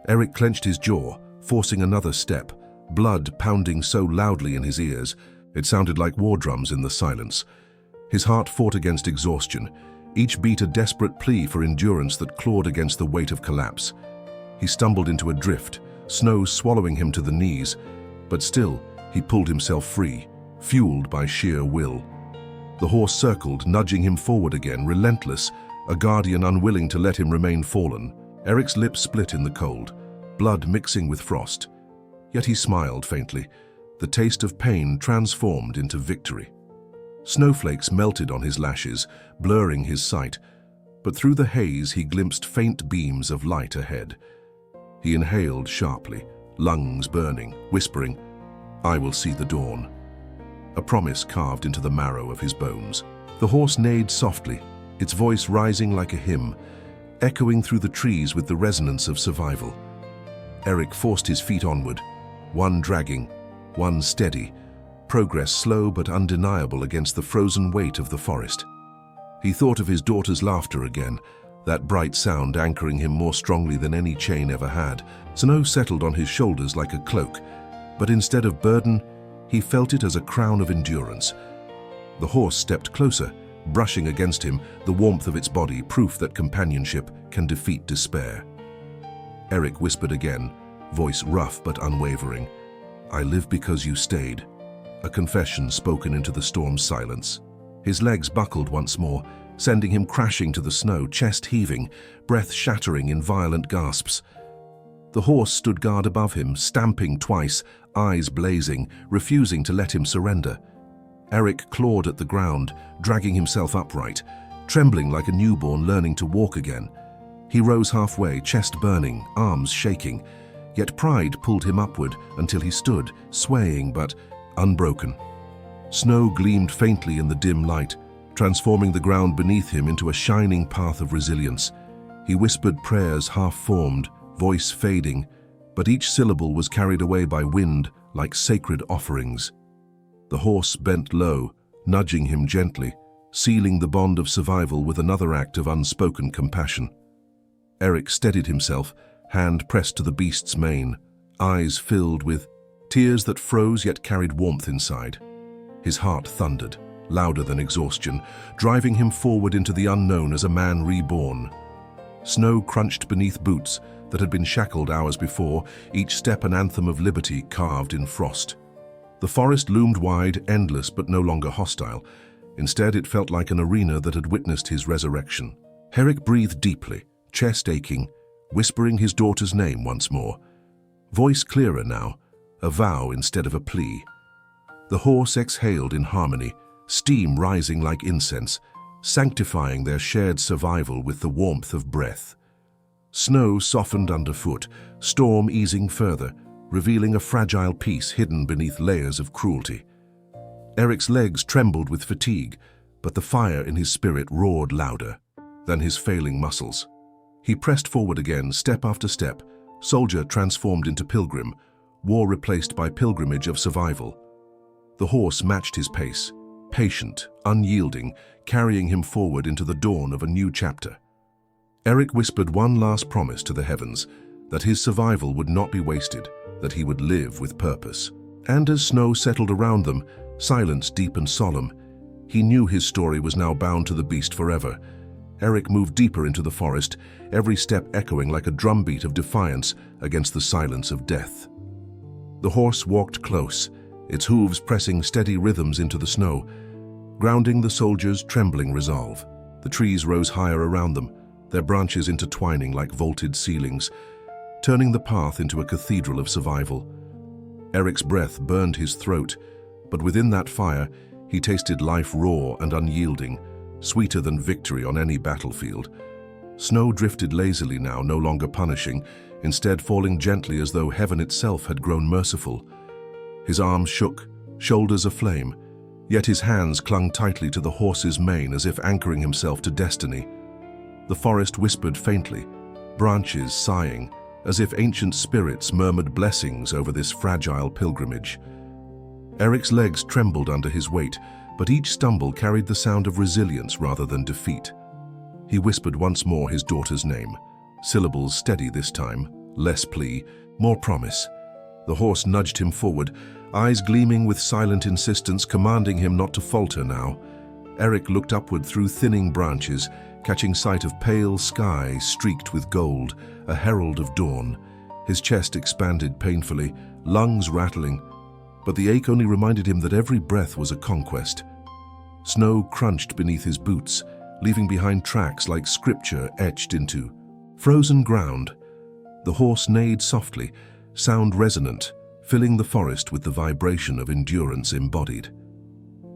Erik clenched his jaw, forcing another step, blood pounding so loudly in his ears, it sounded like war drums in the silence. His heart fought against exhaustion, each beat a desperate plea for endurance that clawed against the weight of collapse. He stumbled into a drift, snow swallowing him to the knees, but still he pulled himself free, fueled by sheer will. The horse circled, nudging him forward again, relentless, a guardian unwilling to let him remain fallen. Erik's lips split in the cold, blood mixing with frost. Yet he smiled faintly, the taste of pain transformed into victory. Snowflakes melted on his lashes, blurring his sight, but through the haze he glimpsed faint beams of light ahead. He inhaled sharply, lungs burning, whispering, "I will see the dawn." A promise carved into the marrow of his bones. The horse neighed softly, its voice rising like a hymn, echoing through the trees with the resonance of survival. Erik forced his feet onward, one dragging, one steady, progress slow but undeniable against the frozen weight of the forest. He thought of his daughter's laughter again, that bright sound anchoring him more strongly than any chain ever had. Snow settled on his shoulders like a cloak, but instead of burden, he felt it as a crown of endurance. The horse stepped closer, brushing against him, the warmth of its body, proof that companionship can defeat despair. Erik whispered again, voice rough but unwavering, "I live because you stayed," a confession spoken into the storm's silence. His legs buckled once more, sending him crashing to the snow, chest heaving, breath shattering in violent gasps. The horse stood guard above him, stamping twice, eyes blazing, refusing to let him surrender. Erik clawed at the ground, dragging himself upright, trembling like a newborn learning to walk again. He rose halfway, chest burning, arms shaking, yet pride pulled him upward until he stood, swaying but unbroken. Snow gleamed faintly in the dim light, transforming the ground beneath him into a shining path of resilience. He whispered prayers half-formed, voice fading, but each syllable was carried away by wind like sacred offerings. The horse bent low, nudging him gently, sealing the bond of survival with another act of unspoken compassion. Erik steadied himself, hand pressed to the beast's mane, eyes filled with tears that froze yet carried warmth inside. His heart thundered, louder than exhaustion, driving him forward into the unknown as a man reborn. Snow crunched beneath boots that had been shackled hours before, each step an anthem of liberty carved in frost. The forest loomed wide, endless but no longer hostile. Instead, it felt like an arena that had witnessed his resurrection. Erik breathed deeply, chest aching, whispering his daughter's name once more. Voice clearer now, a vow instead of a plea. The horse exhaled in harmony, steam rising like incense, sanctifying their shared survival with the warmth of breath. Snow softened underfoot, storm easing further, revealing a fragile peace hidden beneath layers of cruelty. Erik's legs trembled with fatigue, but the fire in his spirit roared louder than his failing muscles. He pressed forward again, step after step, soldier transformed into pilgrim, war replaced by pilgrimage of survival. The horse matched his pace, patient, unyielding, carrying him forward into the dawn of a new chapter. Erik whispered one last promise to the heavens, that his survival would not be wasted, that he would live with purpose. And as snow settled around them, silence deep and solemn, he knew his story was now bound to the beast forever. Erik moved deeper into the forest, every step echoing like a drumbeat of defiance against the silence of death. The horse walked close, its hooves pressing steady rhythms into the snow, grounding the soldier's trembling resolve. The trees rose higher around them, their branches intertwining like vaulted ceilings, turning the path into a cathedral of survival. Erik's breath burned his throat, but within that fire, he tasted life raw and unyielding, sweeter than victory on any battlefield. Snow drifted lazily now, no longer punishing, instead falling gently as though heaven itself had grown merciful. His arms shook, shoulders aflame, yet his hands clung tightly to the horse's mane as if anchoring himself to destiny. The forest whispered faintly, branches sighing, as if ancient spirits murmured blessings over this fragile pilgrimage. Erik's legs trembled under his weight, but each stumble carried the sound of resilience rather than defeat. He whispered once more his daughter's name, syllables steady this time, less plea, more promise. The horse nudged him forward, eyes gleaming with silent insistence, commanding him not to falter now. Erik looked upward through thinning branches, catching sight of pale sky streaked with gold, a herald of dawn. His chest expanded painfully, lungs rattling, but the ache only reminded him that every breath was a conquest. Snow crunched beneath his boots, leaving behind tracks like scripture etched into frozen ground. The horse neighed softly, sound resonant, filling the forest with the vibration of endurance embodied.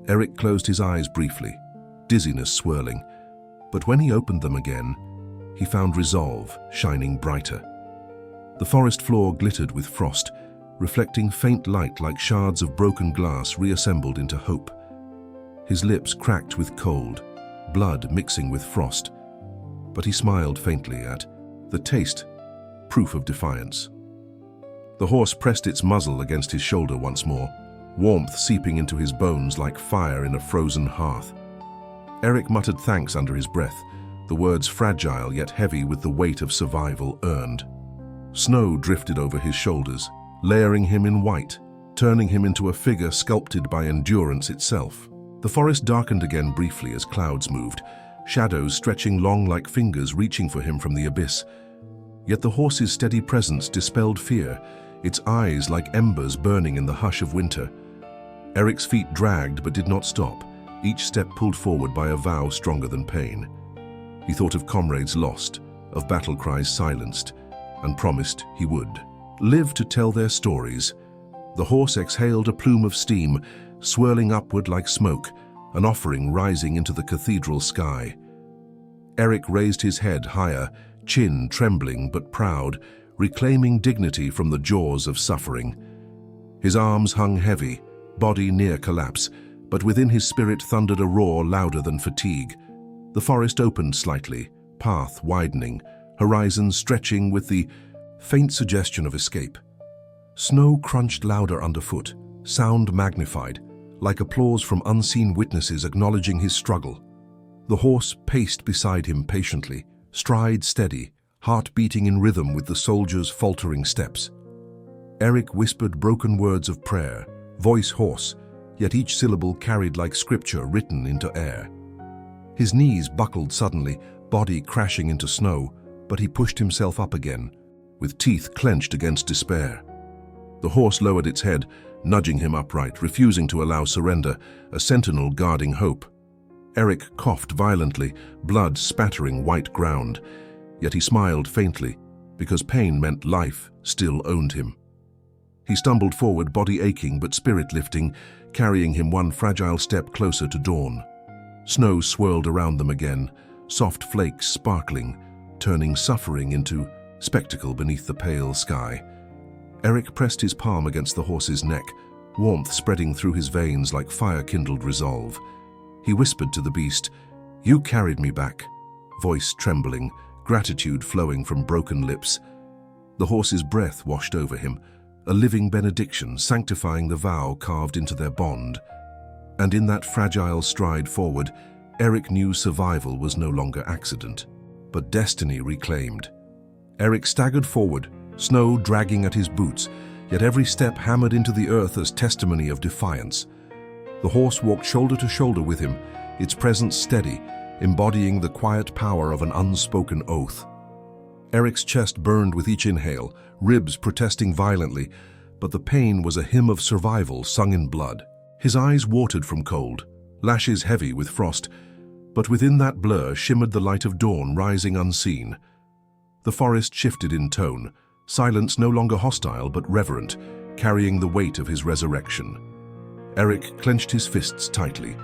Erik closed his eyes briefly, dizziness swirling, but when he opened them again, he found resolve shining brighter. The forest floor glittered with frost, reflecting faint light like shards of broken glass reassembled into hope. His lips cracked with cold, blood mixing with frost, but he smiled faintly at the taste, proof of defiance. The horse pressed its muzzle against his shoulder once more, warmth seeping into his bones like fire in a frozen hearth. Erik muttered thanks under his breath, the words fragile yet heavy with the weight of survival earned. Snow drifted over his shoulders, layering him in white, turning him into a figure sculpted by endurance itself. The forest darkened again briefly as clouds moved, shadows stretching long like fingers reaching for him from the abyss. Yet the horse's steady presence dispelled fear, its eyes like embers burning in the hush of winter. Erik's feet dragged but did not stop, each step pulled forward by a vow stronger than pain. He thought of comrades lost, of battle cries silenced, and promised he would live to tell their stories. The horse exhaled a plume of steam, swirling upward like smoke, an offering rising into the cathedral sky. Erik raised his head higher, chin trembling but proud, reclaiming dignity from the jaws of suffering. His arms hung heavy, body near collapse, but within his spirit thundered a roar louder than fatigue. The forest opened slightly, path widening, horizon stretching with the faint suggestion of escape. Snow crunched louder underfoot, sound magnified, like applause from unseen witnesses acknowledging his struggle. The horse paced beside him patiently, stride steady, heart beating in rhythm with the soldier's faltering steps. Erik whispered broken words of prayer, voice hoarse, yet each syllable carried like scripture written into air. His knees buckled suddenly, body crashing into snow, but he pushed himself up again, with teeth clenched against despair. The horse lowered its head, nudging him upright, refusing to allow surrender, a sentinel guarding hope. Erik coughed violently, blood spattering white ground, yet he smiled faintly, because pain meant life still owned him. He stumbled forward, body aching but spirit lifting, carrying him one fragile step closer to dawn. Snow swirled around them again, soft flakes sparkling, turning suffering into spectacle beneath the pale sky. Erik pressed his palm against the horse's neck, warmth spreading through his veins like fire-kindled resolve. He whispered to the beast, "You carried me back," voice trembling, gratitude flowing from broken lips. The horse's breath washed over him, a living benediction sanctifying the vow carved into their bond. And in that fragile stride forward, Erik knew survival was no longer accident, but destiny reclaimed. Erik staggered forward, snow dragging at his boots, yet every step hammered into the earth as testimony of defiance. The horse walked shoulder to shoulder with him, its presence steady, embodying the quiet power of an unspoken oath. Erik's chest burned with each inhale, ribs protesting violently, but the pain was a hymn of survival sung in blood. His eyes watered from cold, lashes heavy with frost, but within that blur shimmered the light of dawn rising unseen. The forest shifted in tone, silence no longer hostile but reverent, carrying the weight of his resurrection. Erik clenched his fists tightly,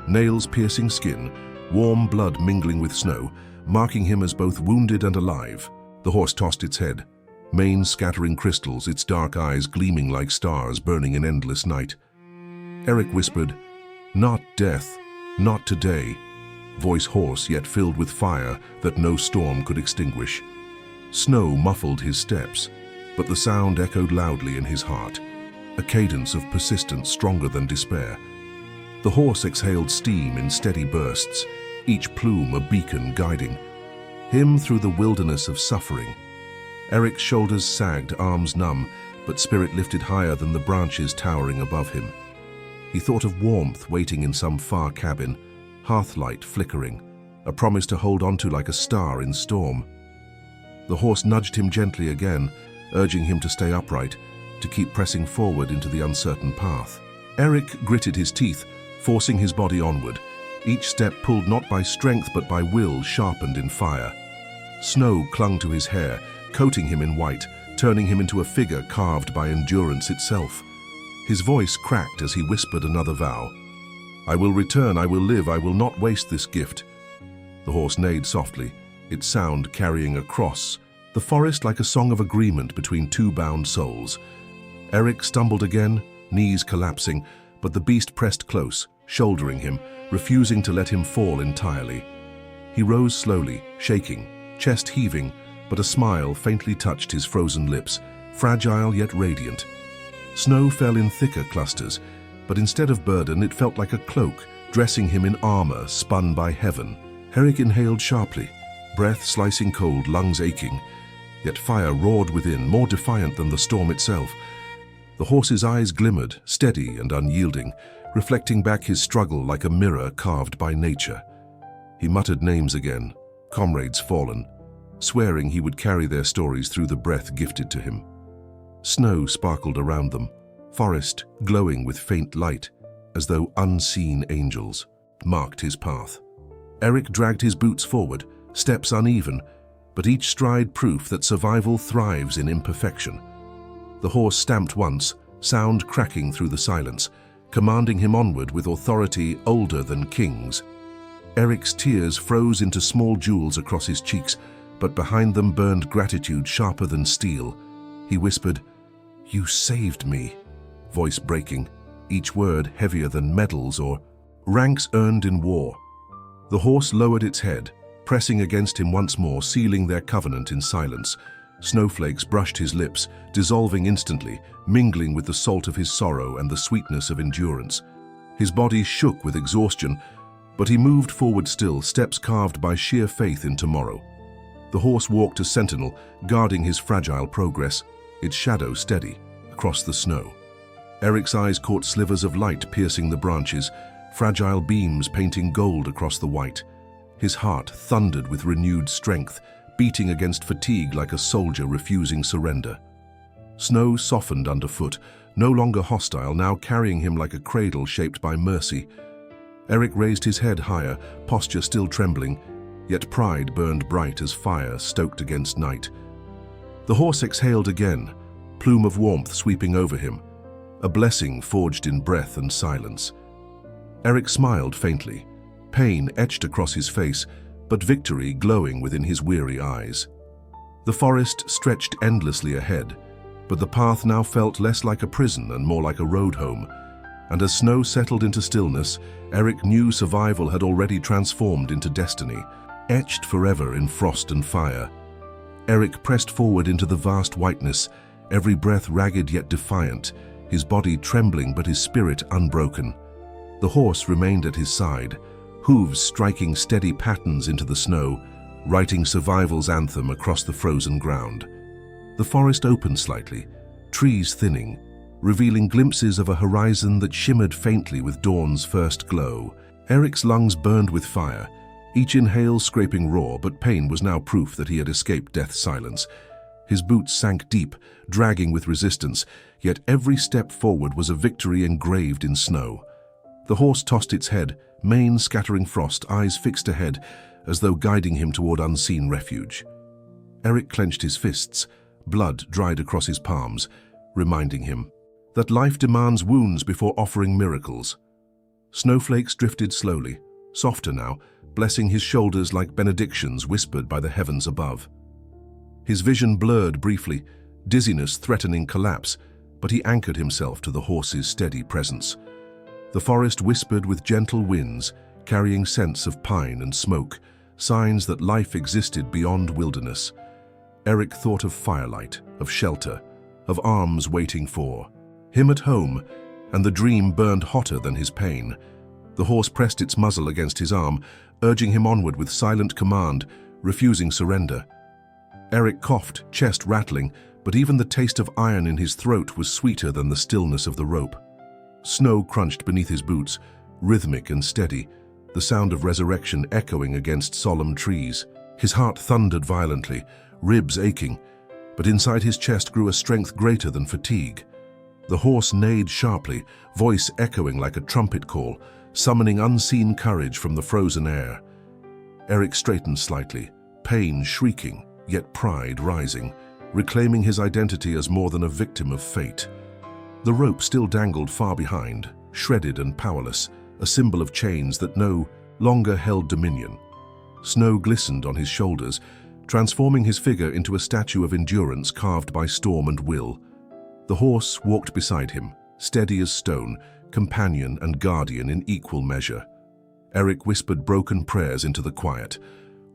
nails piercing skin, warm blood mingling with snow, marking him as both wounded and alive. The horse tossed its head, mane scattering crystals, its dark eyes gleaming like stars burning in endless night. Erik whispered, "Not death, not today," voice hoarse yet filled with fire that no storm could extinguish. Snow muffled his steps, but the sound echoed loudly in his heart, a cadence of persistence stronger than despair. The horse exhaled steam in steady bursts, each plume a beacon guiding him through the wilderness of suffering. Erik's shoulders sagged, arms numb, but spirit lifted higher than the branches towering above him. He thought of warmth waiting in some far cabin, hearthlight flickering, a promise to hold onto like a star in storm. The horse nudged him gently again, urging him to stay upright, to keep pressing forward into the uncertain path. Erik gritted his teeth, forcing his body onward, each step pulled not by strength but by will sharpened in fire. Snow clung to his hair, coating him in white, turning him into a figure carved by endurance itself. His voice cracked as he whispered another vow. "I will return, I will live, I will not waste this gift." The horse neighed softly, its sound carrying across the forest like a song of agreement between two bound souls. Erik stumbled again, knees collapsing, but the beast pressed close, shouldering him, refusing to let him fall entirely. He rose slowly, shaking, chest heaving, but a smile faintly touched his frozen lips, fragile yet radiant. Snow fell in thicker clusters, but instead of burden it felt like a cloak, dressing him in armor spun by heaven. Erik inhaled sharply, breath slicing cold, lungs aching, yet fire roared within, more defiant than the storm itself. The horse's eyes glimmered, steady and unyielding, reflecting back his struggle like a mirror carved by nature. He muttered names again, comrades fallen, swearing he would carry their stories through the breath gifted to him. Snow sparkled around them, forest glowing with faint light, as though unseen angels marked his path. Erik dragged his boots forward, steps uneven, but each stride proof that survival thrives in imperfection. The horse stamped once, sound cracking through the silence, commanding him onward with authority older than kings. Erik's tears froze into small jewels across his cheeks, but behind them burned gratitude sharper than steel. He whispered, "You saved me," voice breaking, each word heavier than medals or ranks earned in war. The horse lowered its head, pressing against him once more, sealing their covenant in silence. Snowflakes brushed his lips, dissolving instantly, mingling with the salt of his sorrow and the sweetness of endurance. His body shook with exhaustion, but he moved forward still, steps carved by sheer faith in tomorrow. The horse walked a sentinel, guarding his fragile progress, its shadow steady, across the snow. Erik's eyes caught slivers of light piercing the branches, fragile beams painting gold across the white. His heart thundered with renewed strength, beating against fatigue like a soldier refusing surrender. Snow softened underfoot, no longer hostile, now carrying him like a cradle shaped by mercy. Erik raised his head higher, posture still trembling, yet pride burned bright as fire stoked against night. The horse exhaled again, plume of warmth sweeping over him, a blessing forged in breath and silence. Erik smiled faintly, pain etched across his face, but victory glowing within his weary eyes. The forest stretched endlessly ahead, but the path now felt less like a prison and more like a road home. And as snow settled into stillness, Erik knew survival had already transformed into destiny, etched forever in frost and fire. Erik pressed forward into the vast whiteness, every breath ragged yet defiant, his body trembling but his spirit unbroken. The horse remained at his side, hooves striking steady patterns into the snow, writing survival's anthem across the frozen ground. The forest opened slightly, trees thinning, revealing glimpses of a horizon that shimmered faintly with dawn's first glow. Erik's lungs burned with fire, each inhale scraping raw, but pain was now proof that he had escaped death's silence. His boots sank deep, dragging with resistance, yet every step forward was a victory engraved in snow. The horse tossed its head, mane scattering frost, eyes fixed ahead, as though guiding him toward unseen refuge. Erik clenched his fists, blood dried across his palms, reminding him that life demands wounds before offering miracles. Snowflakes drifted slowly, softer now, blessing his shoulders like benedictions whispered by the heavens above. His vision blurred briefly, dizziness threatening collapse, but he anchored himself to the horse's steady presence. The forest whispered with gentle winds, carrying scents of pine and smoke, signs that life existed beyond wilderness. Erik thought of firelight, of shelter, of arms waiting for him at home, and the dream burned hotter than his pain. The horse pressed its muzzle against his arm, urging him onward with silent command, refusing surrender. Erik coughed, chest rattling, but even the taste of iron in his throat was sweeter than the stillness of the rope. Snow crunched beneath his boots, rhythmic and steady, the sound of resurrection echoing against solemn trees. His heart thundered violently, ribs aching, but inside his chest grew a strength greater than fatigue. The horse neighed sharply, voice echoing like a trumpet call, summoning unseen courage from the frozen air. Erik straightened slightly, pain shrieking, yet pride rising, reclaiming his identity as more than a victim of fate. The rope still dangled far behind, shredded and powerless, a symbol of chains that no longer held dominion. Snow glistened on his shoulders, transforming his figure into a statue of endurance carved by storm and will. The horse walked beside him, steady as stone, companion and guardian in equal measure. Erik whispered broken prayers into the quiet,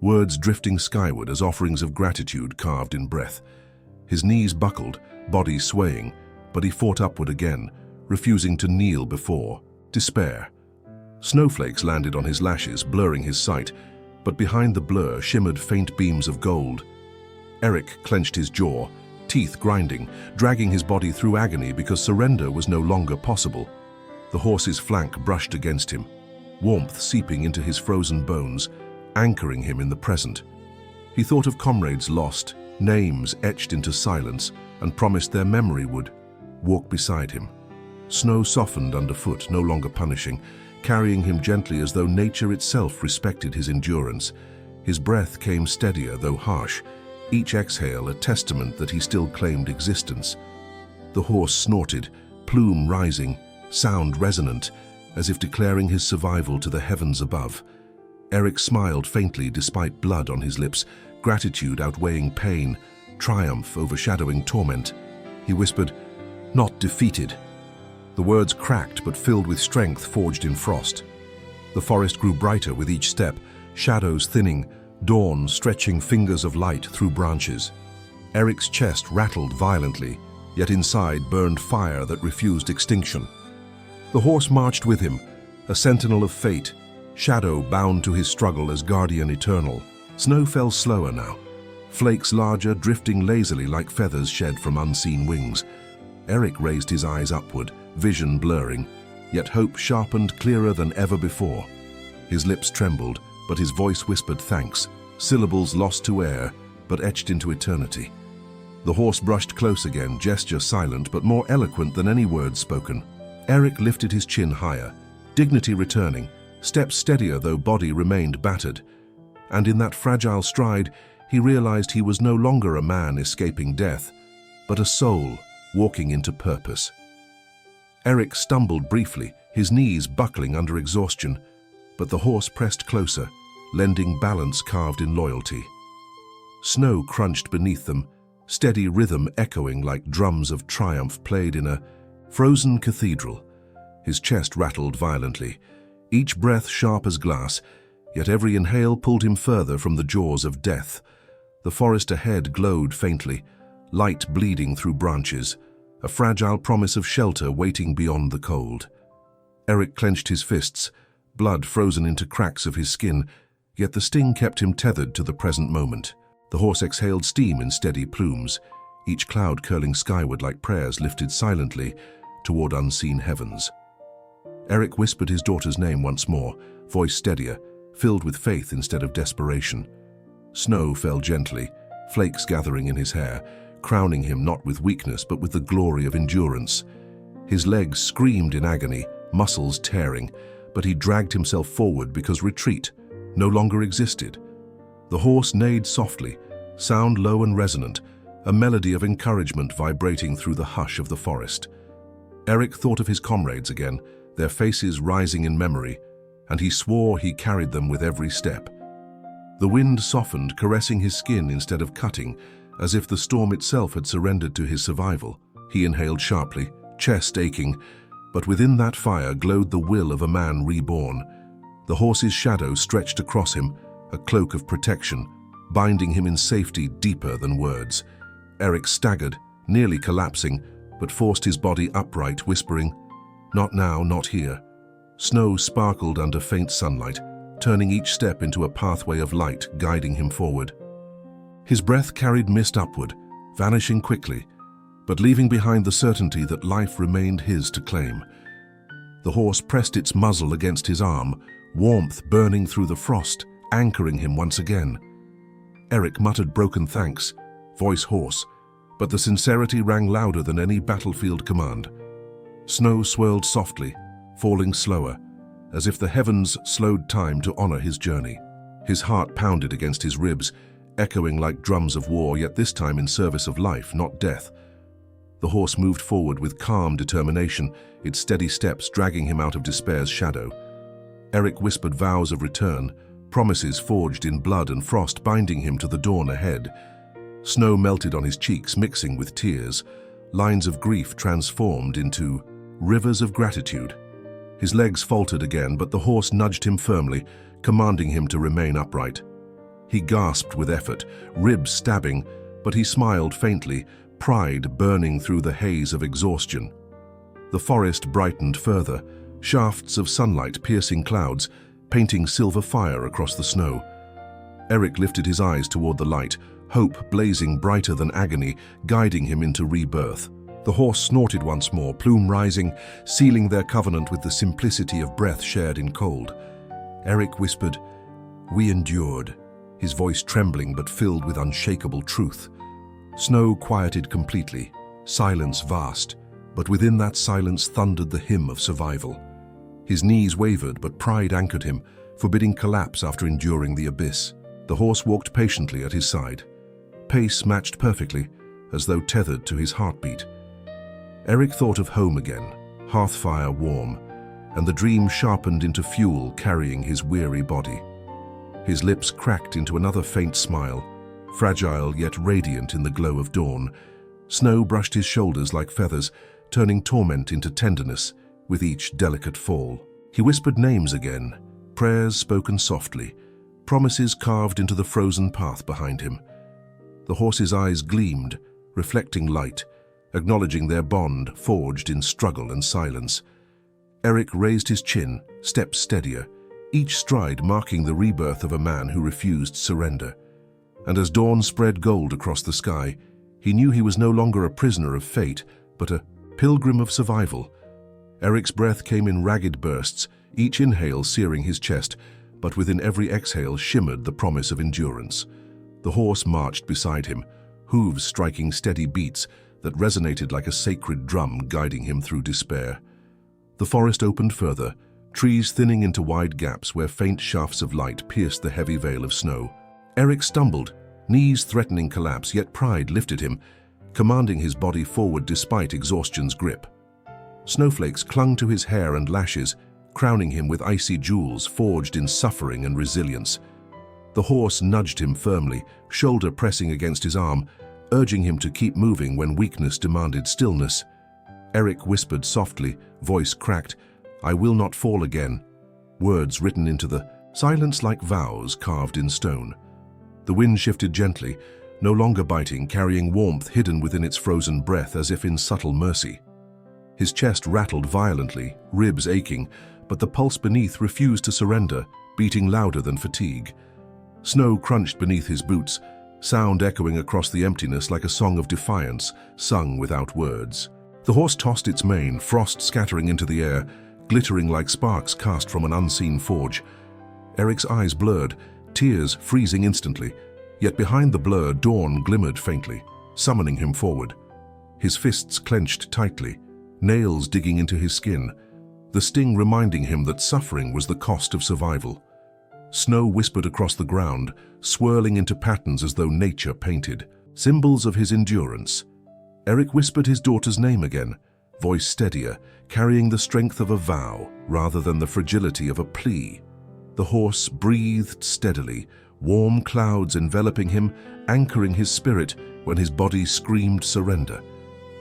words drifting skyward as offerings of gratitude carved in breath. His knees buckled, body swaying, but he fought upward again, refusing to kneel before despair. Snowflakes landed on his lashes, blurring his sight, but behind the blur shimmered faint beams of gold. Erik clenched his jaw, teeth grinding, dragging his body through agony because surrender was no longer possible. The horse's flank brushed against him, warmth seeping into his frozen bones, anchoring him in the present. He thought of comrades lost, names etched into silence, and promised their memory would walk beside him. Snow softened underfoot, no longer punishing, carrying him gently as though nature itself respected his endurance. His breath came steadier, though harsh, each exhale a testament that he still claimed existence. The horse snorted, plume rising, sound resonant, as if declaring his survival to the heavens above. Erik smiled faintly despite blood on his lips, gratitude outweighing pain, triumph overshadowing torment. He whispered, "Not defeated." The words cracked but filled with strength forged in frost. The forest grew brighter with each step, shadows thinning, dawn stretching fingers of light through branches. Erik's chest rattled violently, yet inside burned fire that refused extinction. The horse marched with him, a sentinel of fate, shadow bound to his struggle as guardian eternal. Snow fell slower now, flakes larger drifting lazily like feathers shed from unseen wings. Erik raised his eyes upward, vision blurring, yet hope sharpened clearer than ever before. His lips trembled, but his voice whispered thanks, syllables lost to air, but etched into eternity. The horse brushed close again, gesture silent but more eloquent than any words spoken. Erik lifted his chin higher, dignity returning, steps steadier though body remained battered. And in that fragile stride, he realized he was no longer a man escaping death, but a soul walking into purpose. Erik stumbled briefly, his knees buckling under exhaustion, but the horse pressed closer, lending balance carved in loyalty. Snow crunched beneath them, steady rhythm echoing like drums of triumph played in a frozen cathedral. His chest rattled violently, each breath sharp as glass, yet every inhale pulled him further from the jaws of death. The forest ahead glowed faintly, light bleeding through branches, a fragile promise of shelter waiting beyond the cold. Erik clenched his fists, blood frozen into cracks of his skin, yet the sting kept him tethered to the present moment. The horse exhaled steam in steady plumes, each cloud curling skyward like prayers lifted silently toward unseen heavens. Erik whispered his daughter's name once more, voice steadier, filled with faith instead of desperation. Snow fell gently, flakes gathering in his hair, crowning him not with weakness but with the glory of endurance. His legs screamed in agony, muscles tearing, but he dragged himself forward because retreat no longer existed. The horse neighed softly, sound low and resonant, a melody of encouragement vibrating through the hush of the forest. Erik thought of his comrades again, their faces rising in memory, and he swore he carried them with every step. The wind softened, caressing his skin instead of cutting, as if the storm itself had surrendered to his survival. He inhaled sharply, chest aching, but within that fire glowed the will of a man reborn. The horse's shadow stretched across him, a cloak of protection, binding him in safety deeper than words. Erik staggered, nearly collapsing, but forced his body upright, whispering, "Not now, not here." Snow sparkled under faint sunlight, turning each step into a pathway of light, guiding him forward. His breath carried mist upward, vanishing quickly, but leaving behind the certainty that life remained his to claim. The horse pressed its muzzle against his arm, warmth burning through the frost, anchoring him once again. Erik muttered broken thanks, voice hoarse, but the sincerity rang louder than any battlefield command. Snow swirled softly, falling slower, as if the heavens slowed time to honor his journey. His heart pounded against his ribs, echoing like drums of war, yet this time in service of life, not death. The horse moved forward with calm determination, its steady steps dragging him out of despair's shadow. Erik whispered vows of return, promises forged in blood and frost binding him to the dawn ahead. Snow melted on his cheeks, mixing with tears, lines of grief transformed into rivers of gratitude. His legs faltered again, but the horse nudged him firmly, commanding him to remain upright. He gasped with effort, ribs stabbing, but he smiled faintly, pride burning through the haze of exhaustion. The forest brightened further, shafts of sunlight piercing clouds, painting silver fire across the snow. Erik lifted his eyes toward the light, hope blazing brighter than agony, guiding him into rebirth. The horse snorted once more, plume rising, sealing their covenant with the simplicity of breath shared in cold. Erik whispered, "We endured," his voice trembling but filled with unshakable truth. Snow quieted completely, silence vast, but within that silence thundered the hymn of survival. His knees wavered, but pride anchored him, forbidding collapse after enduring the abyss. The horse walked patiently at his side. Pace matched perfectly, as though tethered to his heartbeat. Erik thought of home again, hearthfire warm, and the dream sharpened into fuel carrying his weary body. His lips cracked into another faint smile, fragile yet radiant in the glow of dawn. Snow brushed his shoulders like feathers, turning torment into tenderness with each delicate fall. He whispered names again, prayers spoken softly, promises carved into the frozen path behind him. The horse's eyes gleamed, reflecting light, acknowledging their bond forged in struggle and silence. Erik raised his chin, steps steadier, each stride marking the rebirth of a man who refused surrender. And as dawn spread gold across the sky, he knew he was no longer a prisoner of fate, but a pilgrim of survival. Erik's breath came in ragged bursts, each inhale searing his chest, but within every exhale shimmered the promise of endurance. The horse marched beside him, hooves striking steady beats that resonated like a sacred drum guiding him through despair. The forest opened further, trees thinning into wide gaps where faint shafts of light pierced the heavy veil of snow. Erik stumbled, knees threatening collapse, yet pride lifted him, commanding his body forward despite exhaustion's grip. Snowflakes clung to his hair and lashes, crowning him with icy jewels forged in suffering and resilience. The horse nudged him firmly, shoulder pressing against his arm, urging him to keep moving when weakness demanded stillness. Erik whispered softly, voice cracked, "I will not fall again," words written into the silence like vows carved in stone. The wind shifted gently, no longer biting, carrying warmth hidden within its frozen breath as if in subtle mercy. His chest rattled violently, ribs aching, but the pulse beneath refused to surrender, beating louder than fatigue. Snow crunched beneath his boots, sound echoing across the emptiness like a song of defiance, sung without words. The horse tossed its mane, frost scattering into the air, glittering like sparks cast from an unseen forge. Erik's eyes blurred, tears freezing instantly, yet behind the blur dawn glimmered faintly, summoning him forward. His fists clenched tightly, nails digging into his skin, the sting reminding him that suffering was the cost of survival. Snow whispered across the ground, swirling into patterns as though nature painted, symbols of his endurance. Erik whispered his daughter's name again, voice steadier, carrying the strength of a vow rather than the fragility of a plea. The horse breathed steadily, warm clouds enveloping him, anchoring his spirit when his body screamed surrender.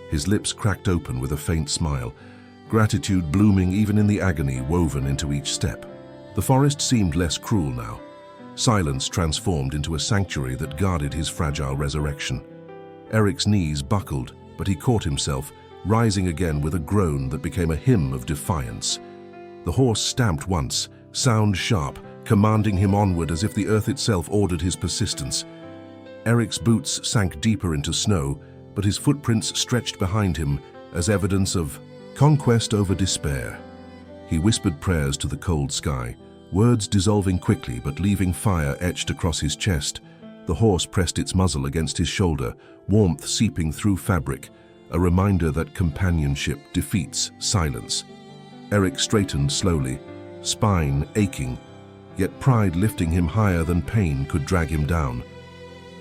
His lips cracked open with a faint smile, gratitude blooming even in the agony woven into each step. The forest seemed less cruel now. Silence transformed into a sanctuary that guarded his fragile resurrection. Erik's knees buckled, but he caught himself, rising again with a groan that became a hymn of defiance. The horse stamped once, sound sharp, commanding him onward as if the earth itself ordered his persistence. Erik's boots sank deeper into snow, but his footprints stretched behind him as evidence of conquest over despair. He whispered prayers to the cold sky, words dissolving quickly but leaving fire etched across his chest. The horse pressed its muzzle against his shoulder, warmth seeping through fabric, a reminder that companionship defeats silence. Erik straightened slowly, spine aching, yet pride lifting him higher than pain could drag him down.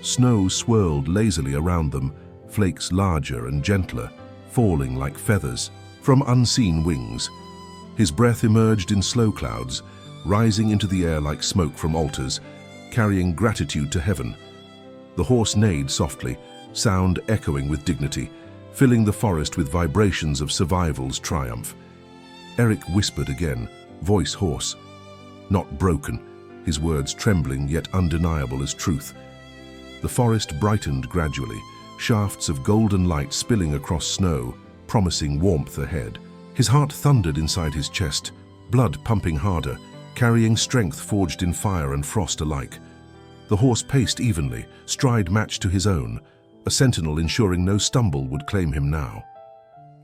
Snow swirled lazily around them, flakes larger and gentler, falling like feathers from unseen wings. His breath emerged in slow clouds, rising into the air like smoke from altars, carrying gratitude to heaven. The horse neighed softly, sound echoing with dignity, filling the forest with vibrations of survival's triumph. Erik whispered again, voice hoarse, not broken, his words trembling yet undeniable as truth. The forest brightened gradually, shafts of golden light spilling across snow, promising warmth ahead. His heart thundered inside his chest, blood pumping harder, carrying strength forged in fire and frost alike. The horse paced evenly, stride matched to his own, a sentinel ensuring no stumble would claim him now.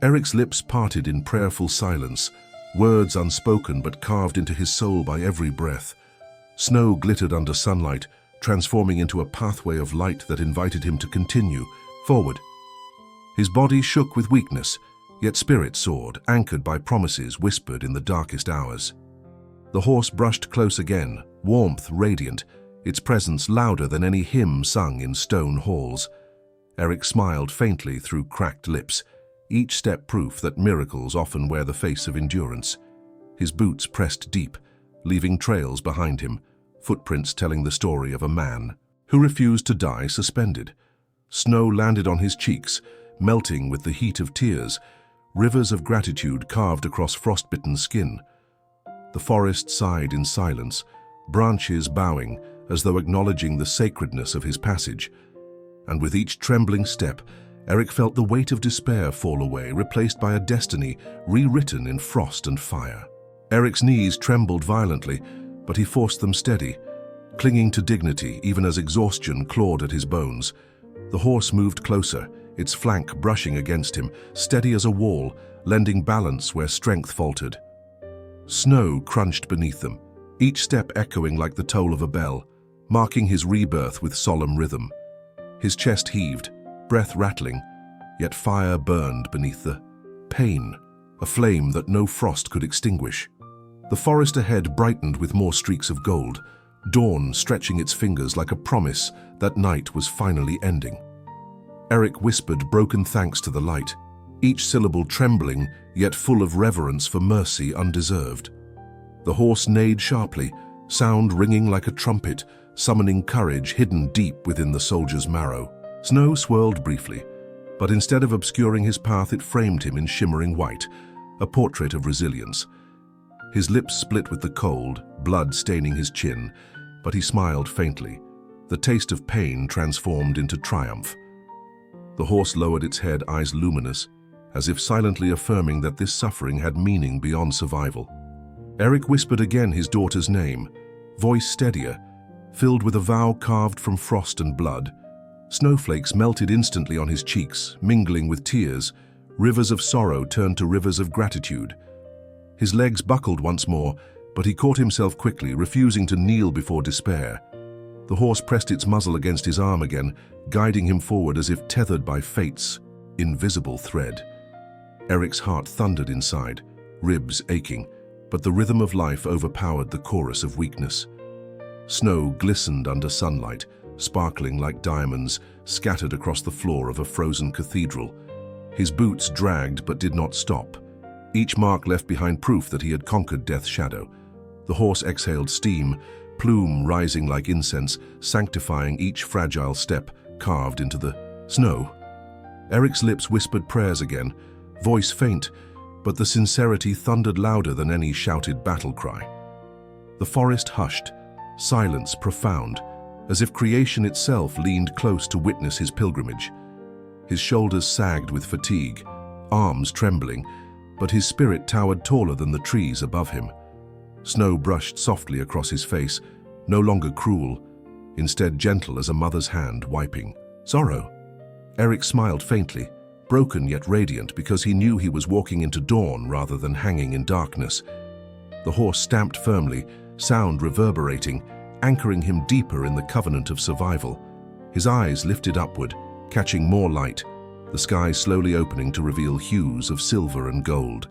Erik's lips parted in prayerful silence, words unspoken but carved into his soul by every breath. Snow glittered under sunlight, transforming into a pathway of light that invited him to continue, forward. His body shook with weakness, yet spirit soared, anchored by promises whispered in the darkest hours. The horse brushed close again, warmth radiant, its presence louder than any hymn sung in stone halls. Erik smiled faintly through cracked lips, each step proof that miracles often wear the face of endurance. His boots pressed deep, leaving trails behind him, footprints telling the story of a man who refused to die suspended. Snow landed on his cheeks, melting with the heat of tears, rivers of gratitude carved across frostbitten skin. The forest sighed in silence, branches bowing as though acknowledging the sacredness of his passage. And with each trembling step, Erik felt the weight of despair fall away, replaced by a destiny rewritten in frost and fire. Erik's knees trembled violently, but he forced them steady, clinging to dignity even as exhaustion clawed at his bones. The horse moved closer, its flank brushing against him, steady as a wall, lending balance where strength faltered. Snow crunched beneath them, each step echoing like the toll of a bell, marking his rebirth with solemn rhythm. His chest heaved, breath rattling, yet fire burned beneath the pain, a flame that no frost could extinguish. The forest ahead brightened with more streaks of gold, dawn stretching its fingers like a promise that night was finally ending. Erik whispered broken thanks to the light, each syllable trembling yet full of reverence for mercy undeserved. The horse neighed sharply, sound ringing like a trumpet, summoning courage hidden deep within the soldier's marrow. Snow swirled briefly, but instead of obscuring his path, it framed him in shimmering white, a portrait of resilience. His lips split with the cold, blood staining his chin, but he smiled faintly, the taste of pain transformed into triumph. The horse lowered its head, eyes luminous, as if silently affirming that this suffering had meaning beyond survival. Erik whispered again his daughter's name, voice steadier, filled with a vow carved from frost and blood. Snowflakes melted instantly on his cheeks, mingling with tears. Rivers of sorrow turned to rivers of gratitude. His legs buckled once more, but he caught himself quickly, refusing to kneel before despair. The horse pressed its muzzle against his arm again, guiding him forward as if tethered by fate's invisible thread. Erik's heart thundered inside, ribs aching, but the rhythm of life overpowered the chorus of weakness. Snow glistened under sunlight, sparkling like diamonds scattered across the floor of a frozen cathedral. His boots dragged but did not stop, each mark left behind proof that he had conquered death's shadow. The horse exhaled steam, plume rising like incense, sanctifying each fragile step carved into the snow. Erik's lips whispered prayers again, voice faint, but the sincerity thundered louder than any shouted battle cry. The forest hushed, silence profound, as if creation itself leaned close to witness his pilgrimage. His shoulders sagged with fatigue, arms trembling, but his spirit towered taller than the trees above him. Snow brushed softly across his face, no longer cruel, instead gentle as a mother's hand wiping sorrow. Erik smiled faintly, broken yet radiant, because he knew he was walking into dawn rather than hanging in darkness. The horse stamped firmly, sound reverberating, anchoring him deeper in the covenant of survival. His eyes lifted upward, catching more light, the sky slowly opening to reveal hues of silver and gold.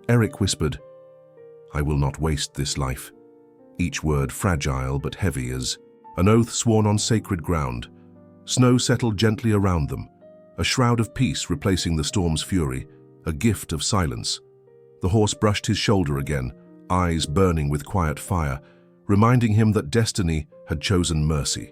Erik whispered, "I will not waste this life," each word fragile but heavy as an oath sworn on sacred ground. Snow settled gently around them, a shroud of peace replacing the storm's fury, a gift of silence. The horse brushed his shoulder again, eyes burning with quiet fire, reminding him that destiny had chosen mercy.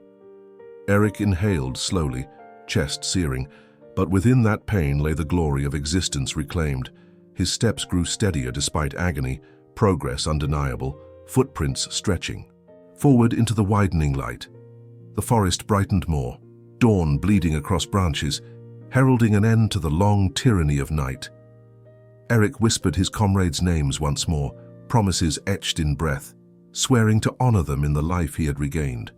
Erik inhaled slowly, chest searing, but within that pain lay the glory of existence reclaimed. His steps grew steadier despite agony, progress undeniable, footprints stretching. Forward into the widening light. The forest brightened more, dawn bleeding across branches, heralding an end to the long tyranny of night. Erik whispered his comrades' names once more, promises etched in breath, swearing to honor them in the life he had regained.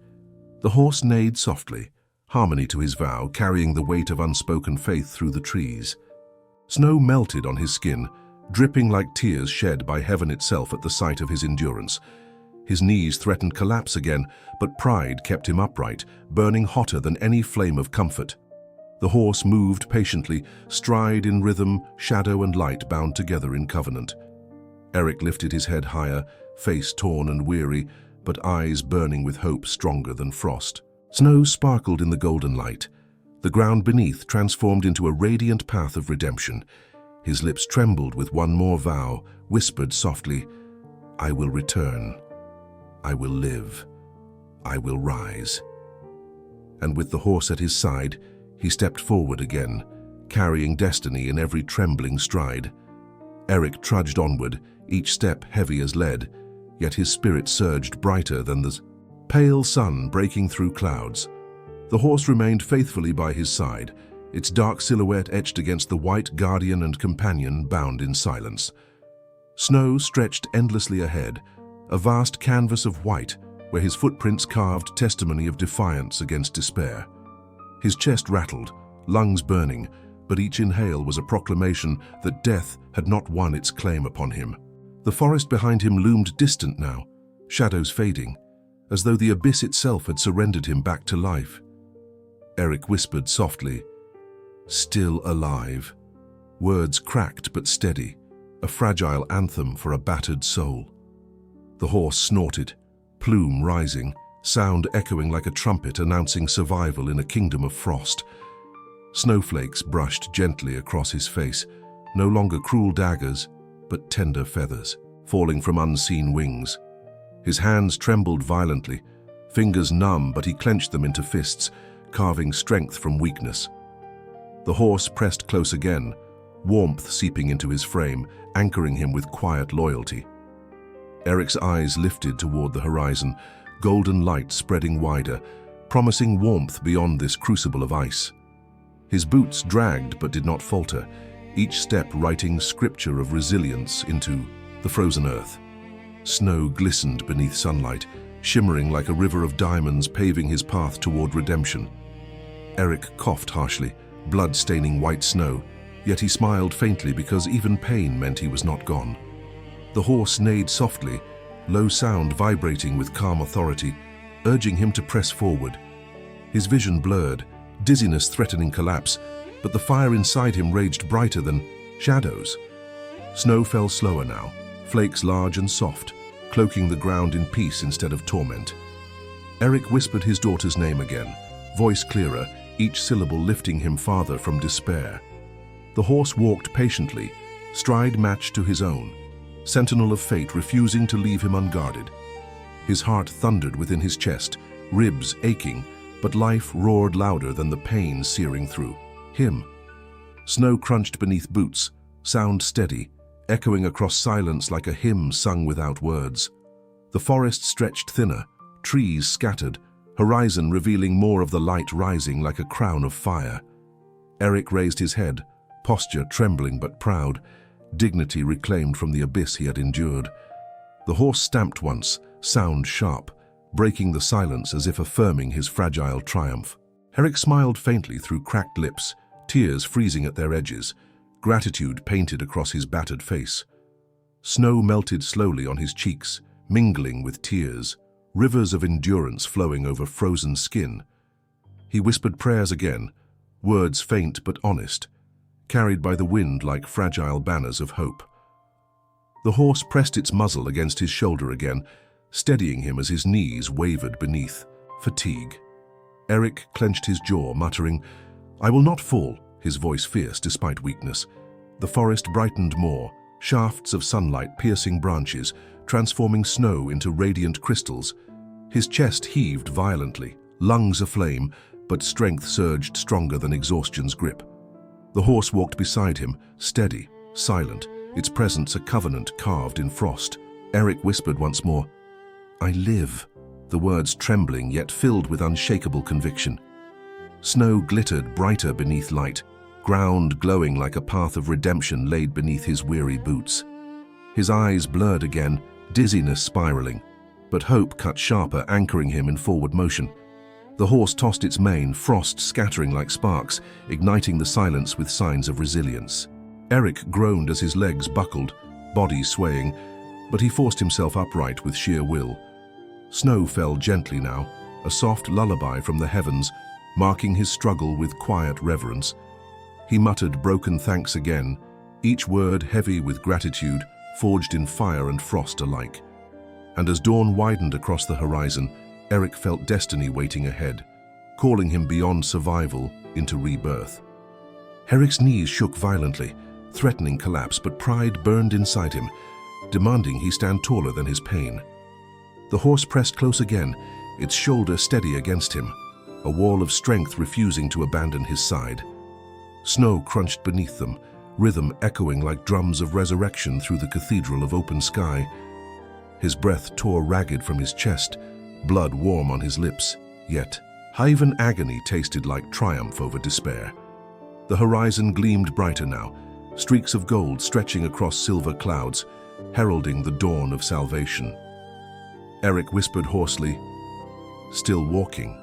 The horse neighed softly, harmony to his vow, carrying the weight of unspoken faith through the trees. Snow melted on his skin, dripping like tears shed by heaven itself at the sight of his endurance. His knees threatened collapse again, but pride kept him upright, burning hotter than any flame of comfort. The horse moved patiently, stride in rhythm, shadow and light bound together in covenant. Erik lifted his head higher, face torn and weary, but eyes burning with hope stronger than frost. Snow sparkled in the golden light. The ground beneath transformed into a radiant path of redemption. His lips trembled with one more vow, whispered softly, "I will return. I will live. I will rise." And with the horse at his side, he stepped forward again, carrying destiny in every trembling stride. Erik trudged onward, each step heavy as lead, yet his spirit surged brighter than the pale sun breaking through clouds. The horse remained faithfully by his side, its dark silhouette etched against the white guardian and companion bound in silence. Snow stretched endlessly ahead, a vast canvas of white where his footprints carved testimony of defiance against despair. His chest rattled, lungs burning, but each inhale was a proclamation that death had not won its claim upon him. The forest behind him loomed distant now, shadows fading, as though the abyss itself had surrendered him back to life. Erik whispered softly, "Still alive." Words cracked but steady, a fragile anthem for a battered soul. The horse snorted, plume rising, sound echoing like a trumpet announcing survival in a kingdom of frost. Snowflakes brushed gently across his face, no longer cruel daggers, but tender feathers, falling from unseen wings. His hands trembled violently, fingers numb, but he clenched them into fists, carving strength from weakness. The horse pressed close again, warmth seeping into his frame, anchoring him with quiet loyalty. Erik's eyes lifted toward the horizon, golden light spreading wider, promising warmth beyond this crucible of ice. His boots dragged but did not falter, each step writing scripture of resilience into the frozen earth. Snow glistened beneath sunlight, shimmering like a river of diamonds paving his path toward redemption. Erik coughed harshly, blood staining white snow, yet he smiled faintly because even pain meant he was not gone. The horse neighed softly, low sound vibrating with calm authority, urging him to press forward. His vision blurred, dizziness threatening collapse, but the fire inside him raged brighter than shadows. Snow fell slower now, flakes large and soft, cloaking the ground in peace instead of torment. Erik whispered his daughter's name again, voice clearer, each syllable lifting him farther from despair. The horse walked patiently, stride matched to his own, sentinel of fate refusing to leave him unguarded. His heart thundered within his chest, ribs aching, but life roared louder than the pain searing through him. Snow crunched beneath boots, sound steady, echoing across silence like a hymn sung without words. The forest stretched thinner, trees scattered, horizon revealing more of the light rising like a crown of fire. Erik raised his head, posture trembling but proud, dignity reclaimed from the abyss he had endured. The horse stamped once, sound sharp, breaking the silence as if affirming his fragile triumph. Erik smiled faintly through cracked lips, tears freezing at their edges, gratitude painted across his battered face. Snow melted slowly on his cheeks, mingling with tears, rivers of endurance flowing over frozen skin. He whispered prayers again, words faint but honest, carried by the wind like fragile banners of hope. The horse pressed its muzzle against his shoulder again, steadying him as his knees wavered beneath fatigue. Erik clenched his jaw, muttering, "I will not fall," his voice fierce despite weakness. The forest brightened more, shafts of sunlight piercing branches, transforming snow into radiant crystals. His chest heaved violently, lungs aflame, but strength surged stronger than exhaustion's grip. The horse walked beside him, steady, silent, its presence a covenant carved in frost. Erik whispered once more, "I live," the words trembling yet filled with unshakable conviction. Snow glittered brighter beneath light, ground glowing like a path of redemption laid beneath his weary boots. His eyes blurred again, dizziness spiraling, but hope cut sharper, anchoring him in forward motion. The horse tossed its mane, frost scattering like sparks, igniting the silence with signs of resilience. Erik groaned as his legs buckled, body swaying, but he forced himself upright with sheer will. Snow fell gently now, a soft lullaby from the heavens, marking his struggle with quiet reverence. He muttered broken thanks again, each word heavy with gratitude, forged in fire and frost alike. And as dawn widened across the horizon, Erik felt destiny waiting ahead, calling him beyond survival into rebirth. Erik's knees shook violently, threatening collapse, but pride burned inside him, demanding he stand taller than his pain. The horse pressed close again, its shoulder steady against him, a wall of strength refusing to abandon his side. Snow crunched beneath them, rhythm echoing like drums of resurrection through the cathedral of open sky. His breath tore ragged from his chest, blood warm on his lips, yet even agony tasted like triumph over despair. The horizon gleamed brighter now, streaks of gold stretching across silver clouds, heralding the dawn of salvation. Erik whispered hoarsely, "Still walking."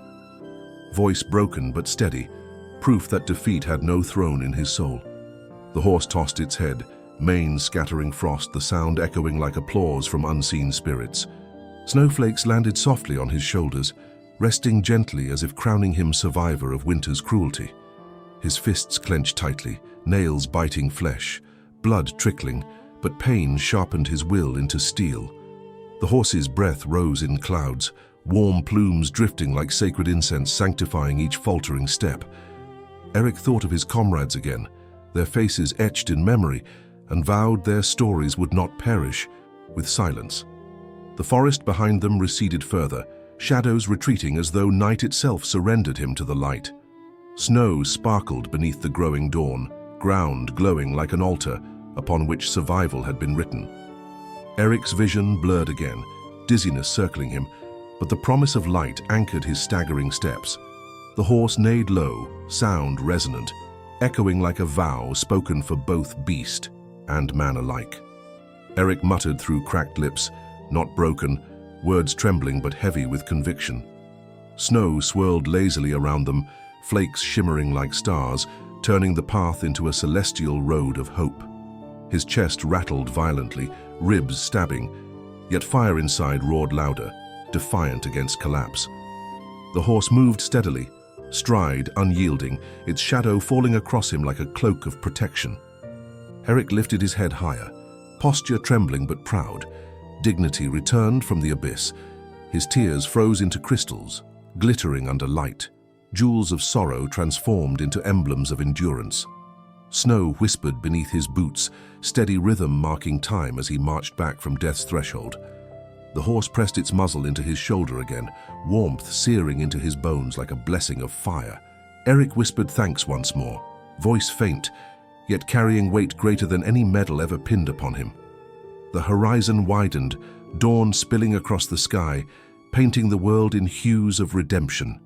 Voice broken but steady, proof that defeat had no throne in his soul. The horse tossed its head, mane scattering frost, the sound echoing like applause from unseen spirits. Snowflakes landed softly on his shoulders, resting gently as if crowning him survivor of winter's cruelty. His fists clenched tightly, nails biting flesh, blood trickling, but pain sharpened his will into steel. The horse's breath rose in clouds, warm plumes drifting like sacred incense, sanctifying each faltering step. Erik thought of his comrades again, their faces etched in memory, and vowed their stories would not perish with silence. The forest behind them receded further, shadows retreating as though night itself surrendered him to the light. Snow sparkled beneath the growing dawn, ground glowing like an altar upon which survival had been written. Erik's vision blurred again, dizziness circling him, but the promise of light anchored his staggering steps. The horse neighed low, sound resonant, echoing like a vow spoken for both beast and man alike. Erik muttered through cracked lips, not broken, words trembling but heavy with conviction. Snow swirled lazily around them, flakes shimmering like stars, turning the path into a celestial road of hope. His chest rattled violently, ribs stabbing, yet fire inside roared louder, defiant against collapse. The horse moved steadily, stride unyielding, its shadow falling across him like a cloak of protection. Erik lifted his head higher, posture trembling but proud. Dignity returned from the abyss. His tears froze into crystals, glittering under light, jewels of sorrow transformed into emblems of endurance. Snow whispered beneath his boots, steady rhythm marking time as he marched back from death's threshold. The horse pressed its muzzle into his shoulder again, warmth searing into his bones like a blessing of fire. Erik whispered thanks once more, voice faint, yet carrying weight greater than any medal ever pinned upon him. The horizon widened, dawn spilling across the sky, painting the world in hues of redemption.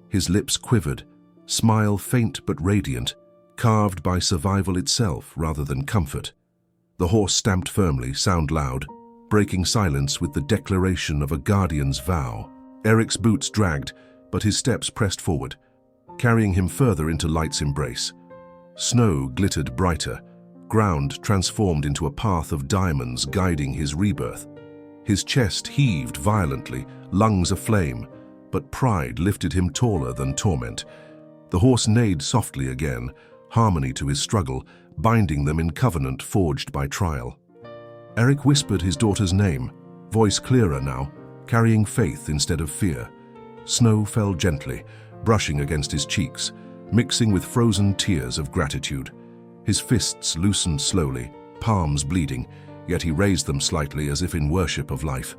His lips quivered, smile faint but radiant, carved by survival itself rather than comfort. The horse stamped firmly, sound loud, breaking silence with the declaration of a guardian's vow. Erik's boots dragged, but his steps pressed forward, carrying him further into light's embrace. Snow glittered brighter, ground transformed into a path of diamonds guiding his rebirth. His chest heaved violently, lungs aflame, but pride lifted him taller than torment. The horse neighed softly again, harmony to his struggle, binding them in covenant forged by trial. Erik whispered his daughter's name, voice clearer now, carrying faith instead of fear. Snow fell gently, brushing against his cheeks, mixing with frozen tears of gratitude. His fists loosened slowly, palms bleeding, yet he raised them slightly as if in worship of life.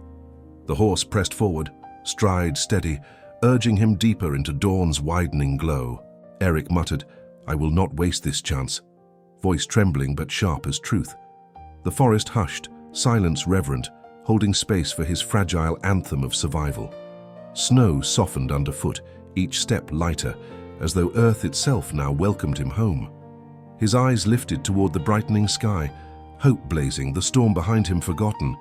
The horse pressed forward, stride steady, urging him deeper into dawn's widening glow. Erik muttered, "I will not waste this chance," voice trembling but sharp as truth. The forest hushed, silence reverent, holding space for his fragile anthem of survival. Snow softened underfoot, each step lighter, as though earth itself now welcomed him home. His eyes lifted toward the brightening sky, hope blazing, the storm behind him forgotten,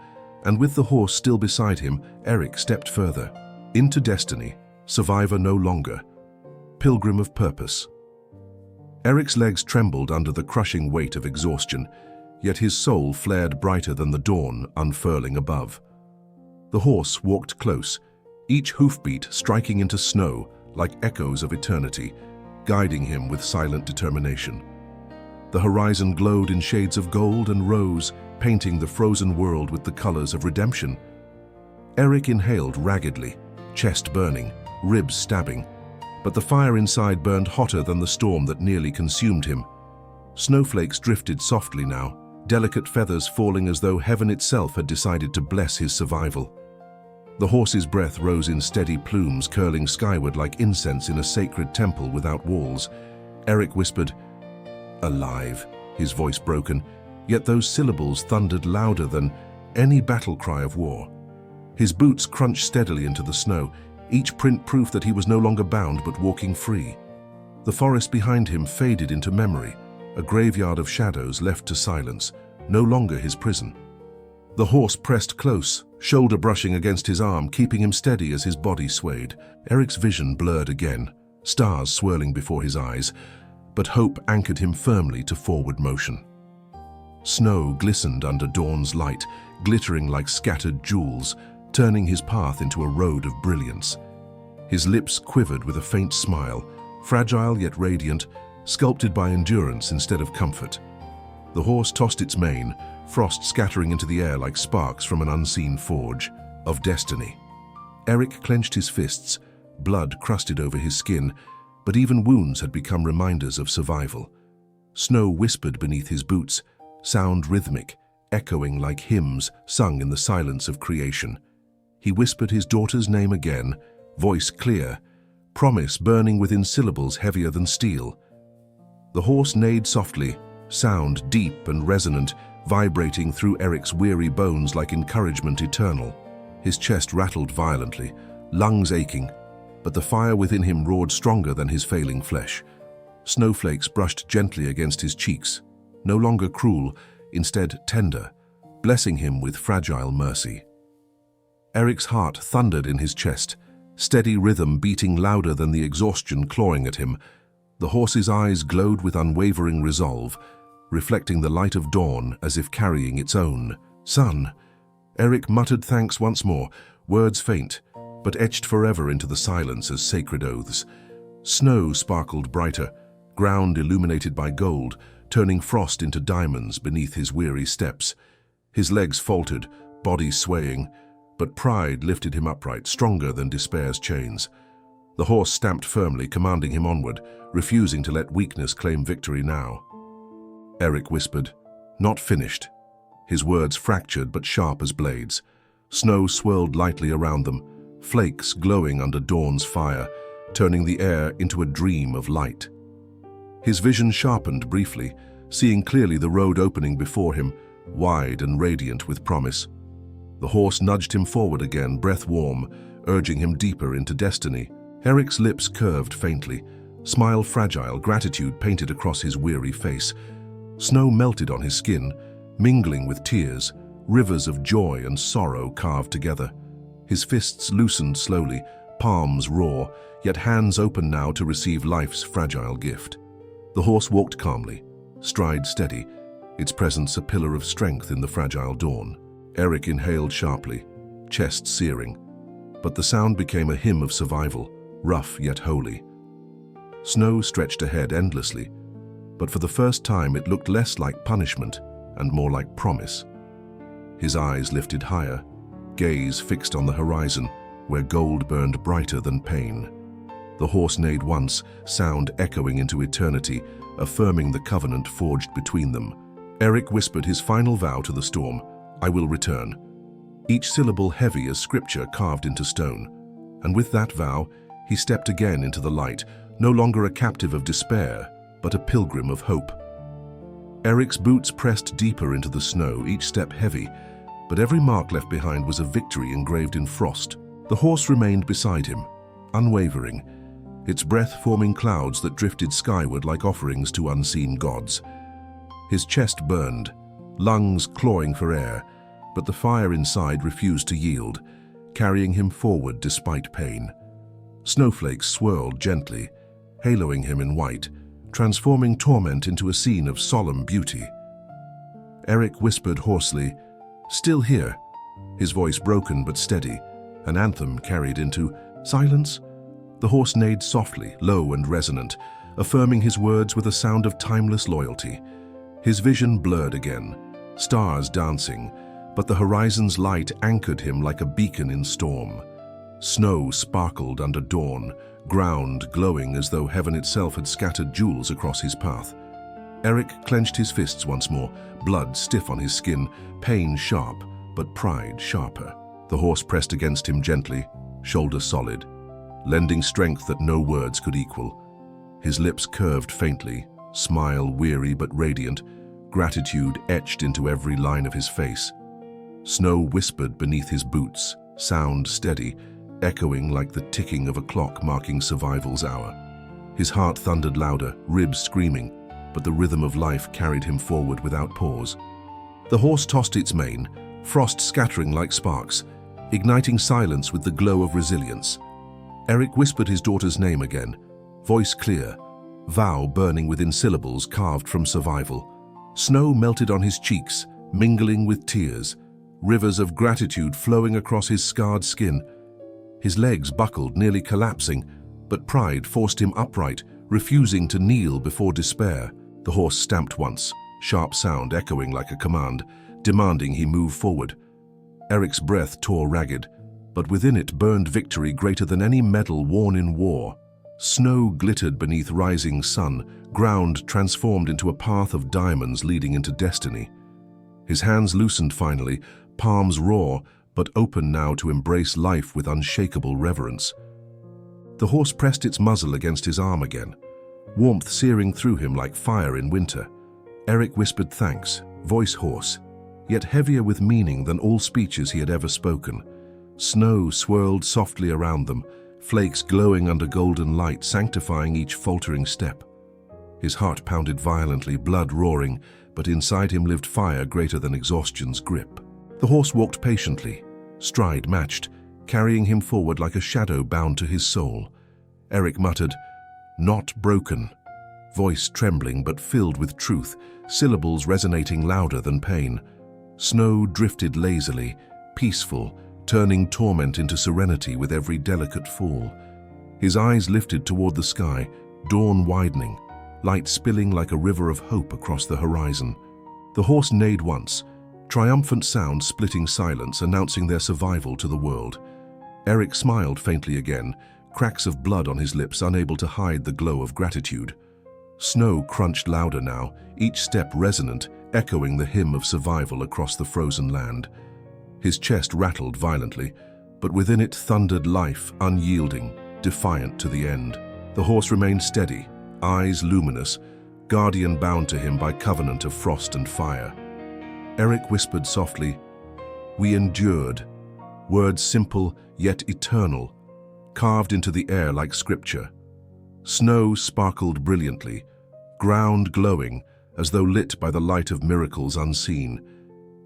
and with the horse still beside him, Erik stepped further. Into destiny, survivor no longer, pilgrim of purpose. Erik's legs trembled under the crushing weight of exhaustion, yet his soul flared brighter than the dawn unfurling above. The horse walked close, each hoofbeat striking into snow like echoes of eternity, guiding him with silent determination. The horizon glowed in shades of gold and rose, painting the frozen world with the colors of redemption. Erik inhaled raggedly, chest burning, ribs stabbing, but the fire inside burned hotter than the storm that nearly consumed him. Snowflakes drifted softly now, delicate feathers falling as though heaven itself had decided to bless his survival. The horse's breath rose in steady plumes curling skyward like incense in a sacred temple without walls. Erik whispered, "Alive," his voice broken, yet those syllables thundered louder than any battle cry of war. His boots crunched steadily into the snow, each print proof that he was no longer bound but walking free. The forest behind him faded into memory, a graveyard of shadows left to silence, no longer his prison. The horse pressed close, shoulder brushing against his arm, keeping him steady as his body swayed. Erik's vision blurred again, stars swirling before his eyes, but hope anchored him firmly to forward motion. Snow glistened under dawn's light, glittering like scattered jewels, turning his path into a road of brilliance. His lips quivered with a faint smile, fragile yet radiant, sculpted by endurance instead of comfort. The horse tossed its mane, frost scattering into the air like sparks from an unseen forge of destiny. Erik clenched his fists, blood crusted over his skin, but even wounds had become reminders of survival. Snow whispered beneath his boots, sound rhythmic, echoing like hymns sung in the silence of creation. He whispered his daughter's name again, voice clear, promise burning within syllables heavier than steel. The horse neighed softly, sound deep and resonant, vibrating through Erik's weary bones like encouragement eternal. His chest rattled violently, lungs aching, but the fire within him roared stronger than his failing flesh. Snowflakes brushed gently against his cheeks, no longer cruel, instead tender, blessing him with fragile mercy. Erik's heart thundered in his chest, steady rhythm beating louder than the exhaustion clawing at him. The horse's eyes glowed with unwavering resolve, reflecting the light of dawn as if carrying its own. "Son." Erik muttered thanks once more, words faint, but etched forever into the silence as sacred oaths. Snow sparkled brighter, ground illuminated by gold, turning frost into diamonds beneath his weary steps. His legs faltered, body swaying, but pride lifted him upright, stronger than despair's chains. The horse stamped firmly, commanding him onward, refusing to let weakness claim victory now. Erik whispered, "Not finished." His words fractured but sharp as blades. Snow swirled lightly around them, flakes glowing under dawn's fire, turning the air into a dream of light. His vision sharpened briefly, seeing clearly the road opening before him, wide and radiant with promise. The horse nudged him forward again, breath warm, urging him deeper into destiny. Erik's lips curved faintly, smile fragile, gratitude painted across his weary face. Snow melted on his skin, mingling with tears, rivers of joy and sorrow carved together. His fists loosened slowly, palms raw, yet hands open now to receive life's fragile gift. The horse walked calmly, stride steady, its presence a pillar of strength in the fragile dawn. Erik inhaled sharply, chest searing, but the sound became a hymn of survival, rough yet holy. Snow stretched ahead endlessly, but for the first time it looked less like punishment and more like promise. His eyes lifted higher, gaze fixed on the horizon, where gold burned brighter than pain. The horse neighed once, sound echoing into eternity, affirming the covenant forged between them. Erik whispered his final vow to the storm, "I will return," each syllable heavy as scripture carved into stone. And with that vow, he stepped again into the light, no longer a captive of despair, but a pilgrim of hope. Erik's boots pressed deeper into the snow, each step heavy, but every mark left behind was a victory engraved in frost. The horse remained beside him, unwavering, its breath forming clouds that drifted skyward like offerings to unseen gods. His chest burned, lungs clawing for air, but the fire inside refused to yield, carrying him forward despite pain. Snowflakes swirled gently, haloing him in white, transforming torment into a scene of solemn beauty. Erik whispered hoarsely, "Still here," his voice broken but steady, an anthem carried into silence. The horse neighed softly, low and resonant, affirming his words with a sound of timeless loyalty. His vision blurred again, stars dancing, but the horizon's light anchored him like a beacon in storm. Snow sparkled under dawn, ground glowing as though heaven itself had scattered jewels across his path. Erik clenched his fists once more, blood stiff on his skin, pain sharp, but pride sharper. The horse pressed against him gently, shoulder solid, lending strength that no words could equal. His lips curved faintly, smile weary but radiant, gratitude etched into every line of his face. Snow whispered beneath his boots, sound steady, echoing like the ticking of a clock marking survival's hour. His heart thundered louder, ribs screaming, but the rhythm of life carried him forward without pause. The horse tossed its mane, frost scattering like sparks, igniting silence with the glow of resilience. Erik whispered his daughter's name again, voice clear, vow burning within syllables carved from survival. Snow melted on his cheeks, mingling with tears, rivers of gratitude flowing across his scarred skin. His legs buckled, nearly collapsing, but pride forced him upright, refusing to kneel before despair. The horse stamped once, sharp sound echoing like a command, demanding he move forward. Erik's breath tore ragged, but within it burned victory greater than any medal worn in war. Snow glittered beneath rising sun, ground transformed into a path of diamonds leading into destiny. His hands loosened finally, palms raw, but open now to embrace life with unshakable reverence. The horse pressed its muzzle against his arm again, warmth searing through him like fire in winter. Erik whispered thanks, voice hoarse, yet heavier with meaning than all speeches he had ever spoken. Snow swirled softly around them, flakes glowing under golden light, sanctifying each faltering step. His heart pounded violently, blood roaring, but inside him lived fire greater than exhaustion's grip. The horse walked patiently, stride matched, carrying him forward like a shadow bound to his soul. Erik muttered, "Not broken," voice trembling but filled with truth, syllables resonating louder than pain. Snow drifted lazily, peaceful, turning torment into serenity with every delicate fall. His eyes lifted toward the sky, dawn widening, light spilling like a river of hope across the horizon. The horse neighed once, triumphant sound splitting silence, announcing their survival to the world. Erik smiled faintly again, cracks of blood on his lips unable to hide the glow of gratitude. Snow crunched louder now, each step resonant, echoing the hymn of survival across the frozen land. His chest rattled violently, but within it thundered life, unyielding, defiant to the end. The horse remained steady, eyes luminous, guardian bound to him by covenant of frost and fire. Erik whispered softly, "We endured," words simple yet eternal, carved into the air like scripture. Snow sparkled brilliantly, ground glowing as though lit by the light of miracles unseen.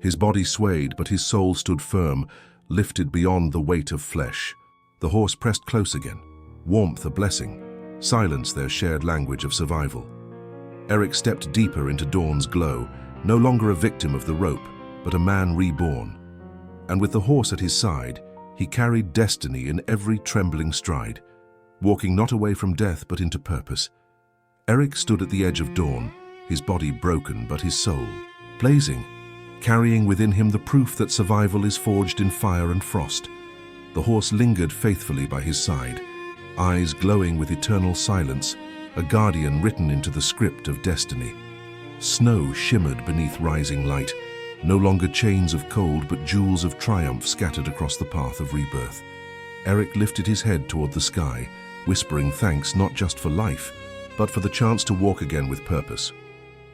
His body swayed, but his soul stood firm, lifted beyond the weight of flesh. The horse pressed close again, warmth a blessing, silence their shared language of survival. Erik stepped deeper into dawn's glow, no longer a victim of the rope, but a man reborn. And with the horse at his side, he carried destiny in every trembling stride, walking not away from death but into purpose. Erik stood at the edge of dawn, his body broken but his soul blazing, carrying within him the proof that survival is forged in fire and frost. The horse lingered faithfully by his side, eyes glowing with eternal silence, a guardian written into the script of destiny. Snow shimmered beneath rising light, no longer chains of cold but jewels of triumph scattered across the path of rebirth. Erik lifted his head toward the sky, whispering thanks not just for life, but for the chance to walk again with purpose.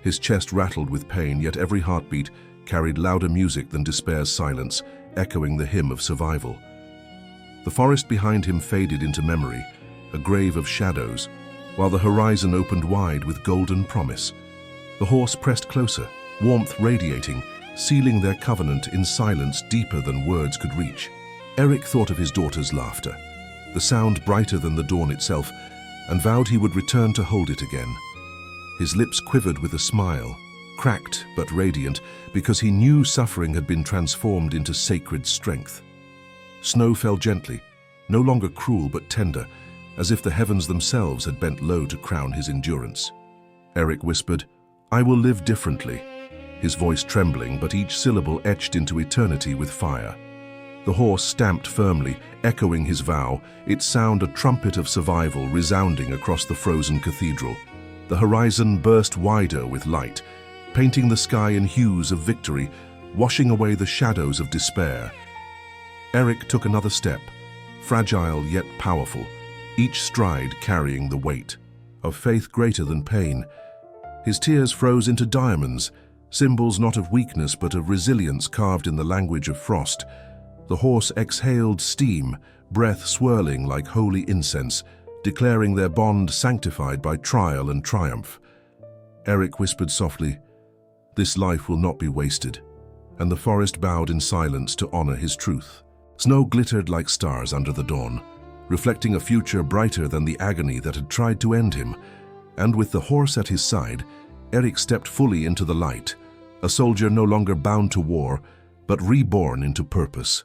His chest rattled with pain, yet every heartbeat carried louder music than despair's silence, echoing the hymn of survival. The forest behind him faded into memory, a grave of shadows, while the horizon opened wide with golden promise. The horse pressed closer, warmth radiating, sealing their covenant in silence deeper than words could reach. Erik thought of his daughter's laughter, the sound brighter than the dawn itself, and vowed he would return to hold it again. His lips quivered with a smile, cracked but radiant, because he knew suffering had been transformed into sacred strength. Snow fell gently, no longer cruel but tender, as if the heavens themselves had bent low to crown his endurance. Erik whispered, "I will live differently," his voice trembling, but each syllable etched into eternity with fire. The horse stamped firmly, echoing his vow, its sound a trumpet of survival resounding across the frozen cathedral. The horizon burst wider with light, painting the sky in hues of victory, washing away the shadows of despair. Erik took another step, fragile yet powerful, each stride carrying the weight of faith greater than pain. His tears froze into diamonds, symbols not of weakness but of resilience carved in the language of frost. The horse exhaled steam, breath swirling like holy incense, declaring their bond sanctified by trial and triumph. Erik whispered softly, "This life will not be wasted," and the forest bowed in silence to honor his truth. Snow glittered like stars under the dawn, reflecting a future brighter than the agony that had tried to end him. And with the horse at his side, Erik stepped fully into the light, a soldier no longer bound to war, but reborn into purpose.